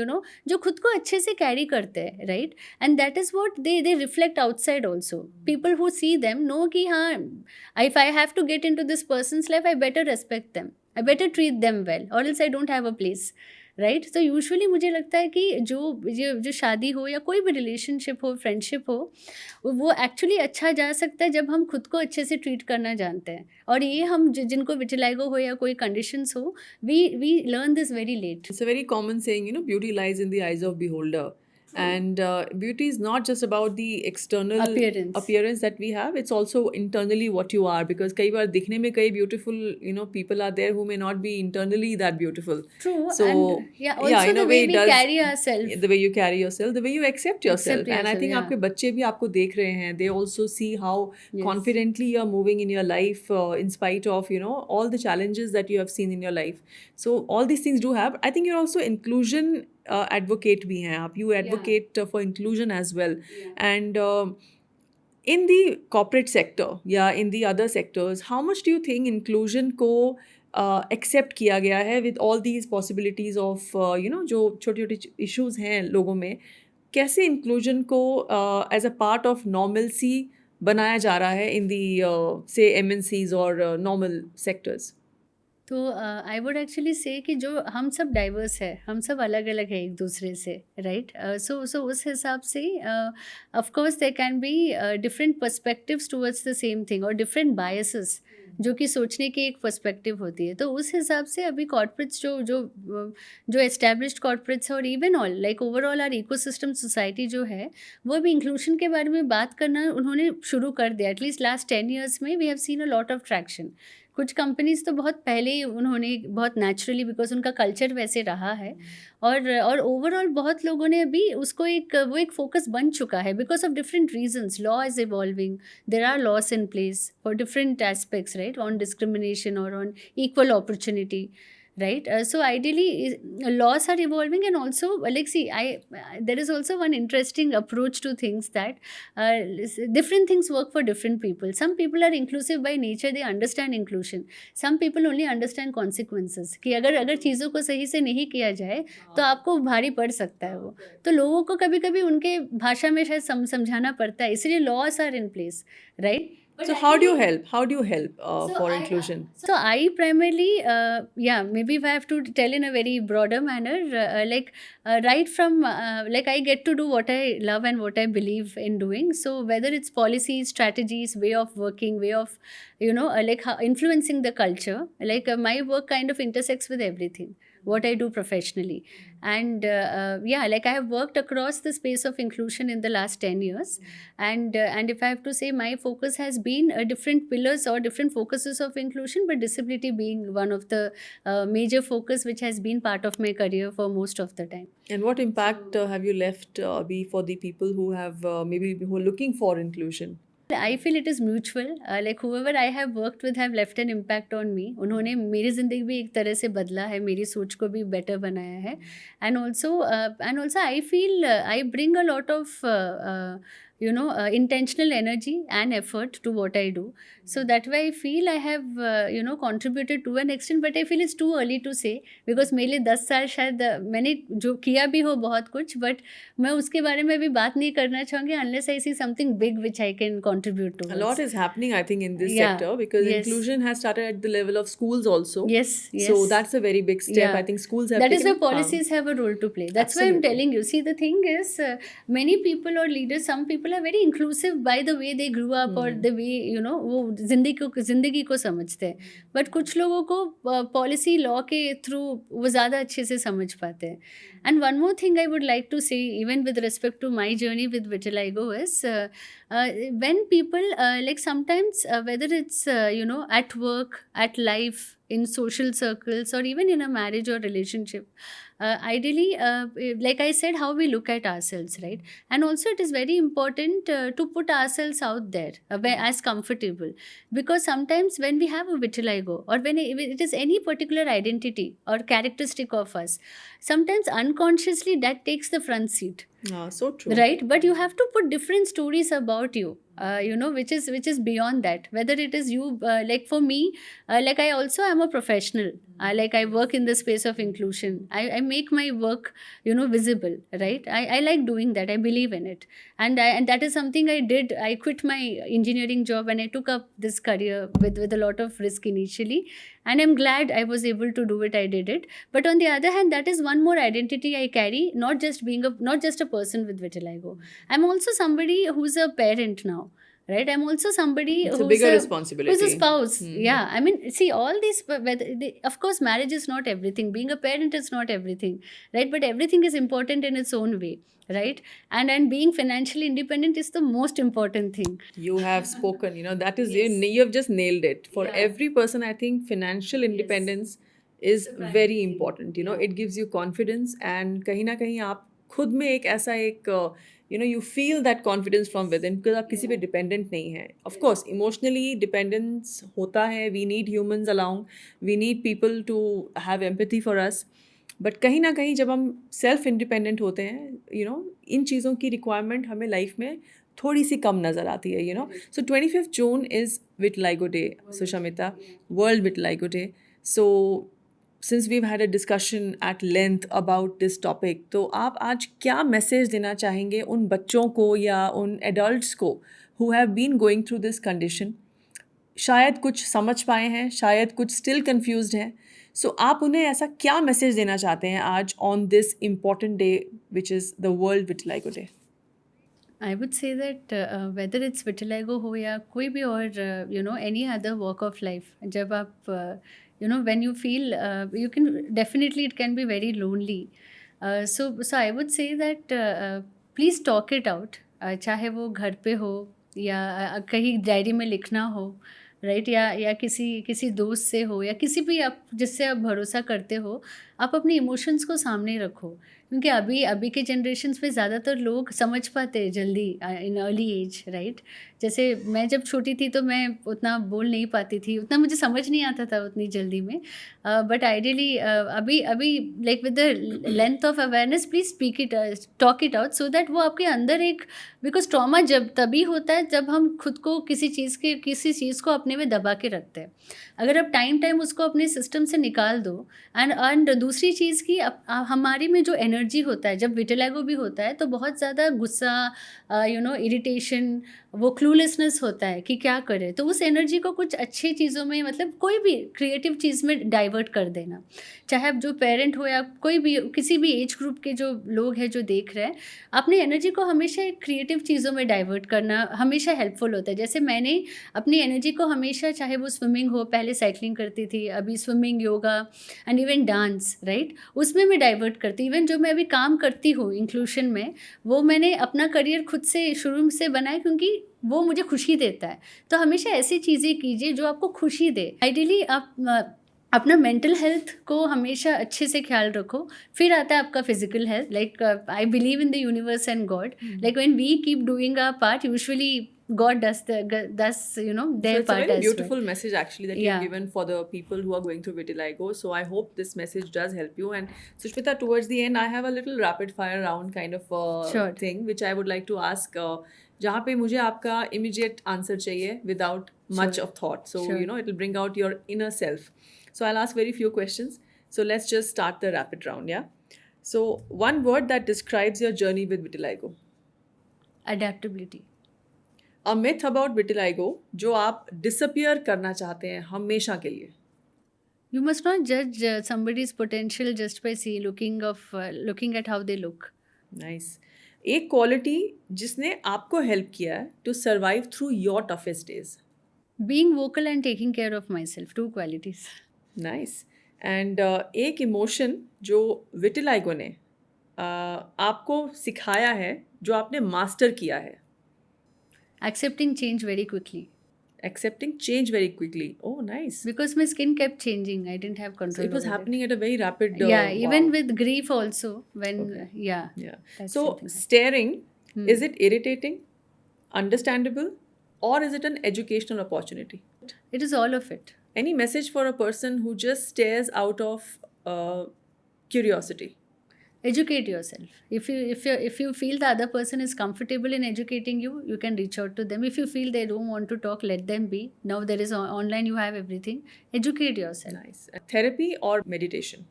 जो खुद को अच्छे से carry करते हैं, right? And that is what they reflect outside also. People who see them know कि हाँ, if I have to get into this person's life, I better respect them, I better treat them well, or else I don't have a place, right? तो usually मुझे लगता है कि जो शादी हो या कोई भी रिलेशनशिप हो, फ्रेंडशिप हो, वो एक्चुअली अच्छा जा सकता है जब हम खुद को अच्छे से ट्रीट करना जानते हैं। और ये हम जिनको विटिलिगो हो या कोई कंडीशंस हो, we learn this very late. It's a very common saying, beauty lies in the eyes of beholder. And beauty is not just about the external appearance that we have, it's also internally what you are, because kai baar dikhne mein kai beautiful people are there who may not be internally that beautiful. True. So and also the way we carry ourselves, the way you carry yourself, the way you accept yourself. And I think aapke bacche bhi aapko dekh rahe hain, they also see how confidently you are moving in your life in spite of all the challenges that you have seen in your life. So all these things do have, I think you're also inclusion advocate bhi hain aap, you advocate for inclusion as well. And in the corporate sector in the other sectors, how much do you think inclusion ko accept किया गया है with all these possibilities of जो छोटे छोटे issues हैं लोगों में, कैसे inclusion को as a part of normalcy बनाया जा रहा है in the say MNCs or normal sectors? तो आई वुड एक्चुअली से कि जो हम सब डाइवर्स है, हम सब अलग अलग है एक दूसरे से, राइट? सो उस हिसाब से of course there can be different perspectives towards the same thing और डिफरेंट बायसेस जो कि सोचने की एक पर्सपेक्टिव होती है। तो उस हिसाब से अभी कॉर्पोरेट्स जो एस्टेब्लिश्ड कॉर्पोरेट्स और even all like overall our ecosystem society जो है, वो भी इंक्लूशन के बारे में बात करना उन्होंने शुरू कर दिया। एटलीस्ट लास्ट 10 ईयर्स में we have seen a lot of traction. कुछ कंपनीज तो बहुत पहले ही उन्होंने बहुत नेचुरली बिकॉज उनका कल्चर वैसे रहा है, और ओवरऑल बहुत लोगों ने अभी उसको एक फोकस बन चुका है because of different reasons. Law is evolving, there are laws in place for different aspects, right, on discrimination और on equal opportunity, right? So ideally laws are evolving, and also like see there is also one interesting approach to things that different things work for different people. Some people are inclusive by nature, they understand inclusion. Some people only understand consequences कि अगर चीज़ों को सही से नहीं किया जाए तो आपको भारी पड़ सकता है वो। तो लोगों को कभी कभी उनके भाषा में शायद समझाना पड़ता है, इसलिए laws are in place, right? So how do you help? How do you help for inclusion? So I primarily, maybe if I have to tell in a very broader manner, right from, like I get to do what I love and what I believe in doing. So whether it's policies, strategies, way of working, way of, like influencing the culture, like my work kind of intersects with everything what I do professionally. And like I have worked across the space of inclusion in the last 10 years. And if I have to say, my focus has been different pillars or different focuses of inclusion, but disability being one of the major focus which has been part of my career for most of the time. And what impact have you left for the people who have who are looking for inclusion? I feel it is mutual. Like whoever I have worked with have left an impact on me. उन्होंने मेरी ज़िंदगी भी एक तरह से बदला है, मेरी सोच को भी बेटर बनाया है. And also I feel I bring a lot of intentional energy and effort to what I do. So that way I feel I have contributed to an extent, but I feel it's too early to say because मेरे लिए 10 साल शायद मैंने जो किया भी हो बहुत कुछ, but मैं उसके बारे में अभी बात नहीं करना चाहूँगी unless I see something big which I can contribute to. A lot is happening, I think, in this Yeah, sector because yes. inclusion has started at the level of schools also. Yes. So that's a very big step. Yeah. I think schools have That is taken, where policies have a role to play. That's why I'm Absolutely. telling you. See, the thing is, many people or leaders, some people are very inclusive by the way they grew up or the way, वो जिंदगी को समझते हैं. But कुछ लोगों को policy law के through वो ज़्यादा अच्छे से समझ पाते हैं. And one more thing I would like to say, even with respect to my journey with vitiligo, is when people like sometimes whether it's at work, at life, in social circles, or even in a marriage or relationship, ideally like I said, how we look at ourselves, right? And also it is very important to put ourselves out there as comfortable, because sometimes when we have a vitiligo or when it is any particular identity or characteristic of us, sometimes unconsciously that takes the front seat. So true. Right, but you have to put different stories about you, which is beyond that. Whether it is you, like for me, like I also am a professional. Like I work in the space of inclusion. I make my work, visible, right? I like doing that. I believe in it, and that is something I did. I quit my engineering job and I took up this career with a lot of risk initially, and I'm glad I was able to do it. I did it. But on the other hand, that is one more identity I carry, not just a person with vitiligo. I'm also somebody who's a parent now, right? I'm also somebody It's who's a bigger responsibility. who's a spouse. Yeah, I mean, see, all these, of course, marriage is not everything. Being a parent is not everything, right? But everything is important in its own way, right? And being financially independent is the most important thing. You have spoken, that is, Yes. you have just nailed it. For Yeah. every person, I think financial independence is very important. It gives you confidence, and कहीं ना कहीं आप खुद में एक ऐसा एक you feel that confidence from within because आप किसी पे dependent नहीं हैं. Of course, emotionally dependence होता है. We need humans along. We need people to have empathy for us. But कहीं ना कहीं जब हम सेल्फ इंडिपेंडेंट होते हैं, इन चीज़ों की रिक्वायरमेंट हमें लाइफ में थोड़ी सी कम नज़र आती है. सो 25 जून is vitiligo day, Sushamita, World Vitiligo Day. So since we've had a discussion at length about this topic, तो आप आज क्या मैसेज देना चाहेंगे उन बच्चों को या उन एडल्ट्स को who have been going through this condition? शायद कुछ समझ पाए हैं, शायद कुछ स्टिल कंफ्यूज्ड हैं. सो आप उन्हें ऐसा क्या मैसेज देना चाहते हैं आज on this important day which is the world vitiligo day? I would say that whether it's vitiligo हो या कोई भी और any other walk of life, जब आप when you feel you can definitely it can be very lonely. So I would say that please talk it out, चाहे वो घर पे हो या कहीं डायरी में लिखना हो, राइट, या किसी किसी दोस्त से हो या किसी भी आप जिससे आप भरोसा करते हो. आप अपने इमोशंस को सामने रखो, क्योंकि अभी अभी के जनरेशन्स में ज़्यादातर लोग समझ पाते हैं जल्दी इन अर्ली एज, राइट. जैसे मैं जब छोटी थी तो मैं उतना बोल नहीं पाती थी, उतना मुझे समझ नहीं आता था उतनी जल्दी में. बट आइडियली अभी अभी like with the length of awareness please speak it, talk it out, so that वो आपके अंदर एक, बिकॉज ट्रॉमा जब तभी होता है जब हम खुद को किसी चीज़ को अपने में दबा के रखते हैं. अगर आप टाइम उसको अपने सिस्टम से निकाल दो. एंड दूसरी चीज़ की हमारी में जो एनर्जी होता है जब विटिलिगो भी होता है तो बहुत ज़्यादा गुस्सा, इरिटेशन, वो क्लूलेसनेस होता है कि क्या करें. तो उस एनर्जी को कुछ अच्छी चीज़ों में, मतलब कोई भी क्रिएटिव चीज़ में डाइवर्ट कर देना. चाहे आप जो पेरेंट हो या कोई भी किसी भी एज ग्रुप के जो लोग हैं जो देख रहे हैं, अपनी एनर्जी को हमेशा क्रिएटिव चीज़ों में डाइवर्ट करना हमेशा हेल्पफुल होता है. जैसे मैंने अपनी एनर्जी को हमेशा, चाहे वो स्विमिंग हो, पहले साइकिलिंग करती थी, अभी swimming, yoga and even dance, right, उसमें मैं डाइवर्ट करती. इवन जो मैं अभी काम करती हूँ इंक्लूशन में, वो मैंने अपना करियर खुद से शुरू से बनाया क्योंकि वो मुझे खुशी देता है. तो हमेशा ऐसी चीज़ें कीजिए जो आपको खुशी दे. आइडियली आप अपना मेंटल हेल्थ को हमेशा अच्छे से ख्याल रखो. फिर आता है आपका physical health. Like I believe in the universe and God. Like when we keep doing our part, usually God does their So it's a part very as beautiful well. message actually that Yeah. you've given for the people who are going through vitiligo. So I hope this message does help you. And Sushmita, towards the end, I have a little rapid fire round kind of Sure. thing which I would like to ask. जहाँ पे मुझे आपका immediate answer चाहिए without much Sure. of thought. So Sure. it'll bring out your inner self. So I'll ask very few questions. So let's just start the rapid round, yeah? So one word that describes your journey with vitiligo. Adaptability. A myth about vitiligo जो आप disappear करना चाहते हैं हमेशा के लिए. You must not judge somebody's potential just by looking at how they look. Nice. एक quality जिसने आपको हेल्प किया है to survive through your toughest days. Being vocal and taking care of myself, 2 qualities. Nice. And एक emotion जो vitiligo ने आपको सिखाया है, जो आपने मास्टर किया है. Accepting change very quickly. Accepting change very quickly. Oh, nice. Because my skin kept changing, I didn't have So control it was over happening at a very rapid. it. Yeah, even wow. with grief also. When Okay. yeah. Yeah. that's So something. staring, is it irritating, understandable, or is it an educational opportunity? It is all of it. Any message for a person who just stares out of curiosity? Educate yourself. If you feel the other person is comfortable in educating you, you can reach out to them. If you feel they don't want to talk, let them be. Now there is online, you have everything. Educate yourself. Nice. Therapy or meditation?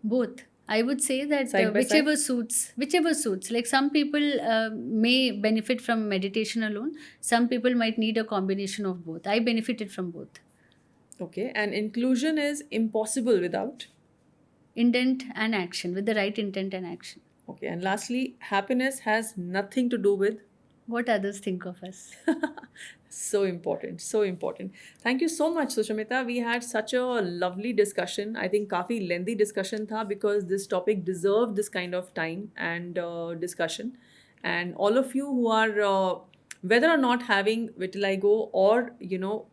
Both. I would say that Side by whichever suits. Like some people may benefit from meditation alone. Some people might need a combination of both. I benefited from both. Okay. And inclusion is impossible without? Intent and action, with the right intent and action. Okay. And lastly, happiness has nothing to do with? What others think of us. So important, so important. Thank you so much, Sushamita. We had such a lovely discussion. I think काफ़ी lengthy discussion था because this topic deserved this kind of time and discussion. And all of you who are whether or not having vitiligo or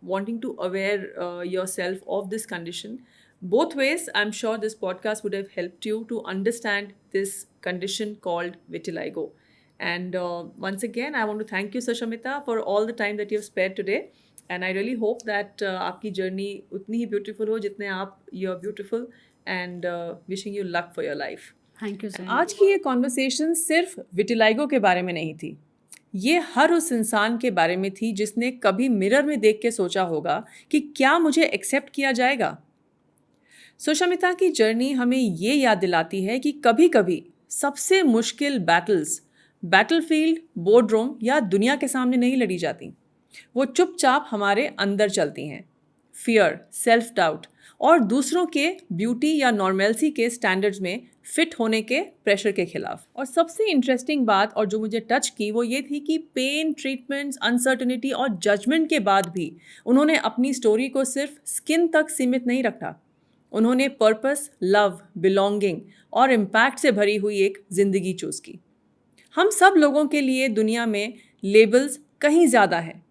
wanting to aware yourself of this condition, both ways, I'm sure this podcast would have helped you to understand this condition called vitiligo. And once again, I want to thank you, Sushamita, for all the time that you've spared today. And I really hope that आपकी journey उतनी ही beautiful हो जितने आप you're beautiful, and wishing you luck for your life. Thank you so much. आज की ये conversation सिर्फ vitiligo के बारे में नहीं थी. ये हर उस इंसान के बारे में थी जिसने कभी मिरर में देख के सोचा होगा कि क्या मुझे एक्सेप्ट किया जाएगा. सुशमिता की जर्नी हमें ये याद दिलाती है कि कभी कभी सबसे मुश्किल बैटल्स बैटलफील्ड, बोर्डरूम या दुनिया के सामने नहीं लड़ी जाती. वो चुपचाप हमारे अंदर चलती हैं। फियर, सेल्फ डाउट और दूसरों के ब्यूटी या नॉर्मेलिटी के स्टैंडर्ड्स में फिट होने के प्रेशर के खिलाफ। और सबसे इंटरेस्टिंग बात और जो मुझे टच की वो ये थी कि पेन, ट्रीटमेंट्स, अनसर्टनिटी और जजमेंट के बाद भी उन्होंने अपनी स्टोरी को सिर्फ स्किन तक सीमित नहीं रखा। उन्होंने पर्पस, लव, बिलोंगिंग और इम्पैक्ट से भरी हुई एक जिंदगी चूज की। हम सब लोगों के लिए दुनिया में लेबल्स कहीं ज़्यादा हैं।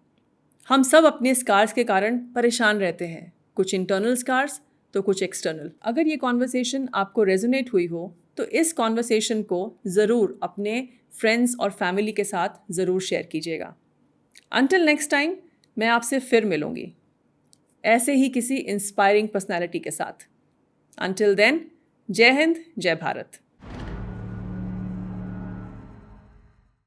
हम सब अपने स्कार्स के कारण परेशान रहते हैं, कुछ इंटरनल स्कार्स तो कुछ एक्सटर्नल। अगर ये कॉन्वर्सेशन आपको रेजोनेट हुई हो तो इस कॉन्वर्सेशन को ज़रूर अपने फ्रेंड्स और फैमिली के साथ ज़रूर शेयर कीजिएगा। अंटिल नेक्स्ट टाइम, मैं आपसे फिर मिलूंगी ऐसे ही किसी इंस्पायरिंग पर्सनैलिटी के साथ। अंटिल देन, जय हिंद, जय भारत।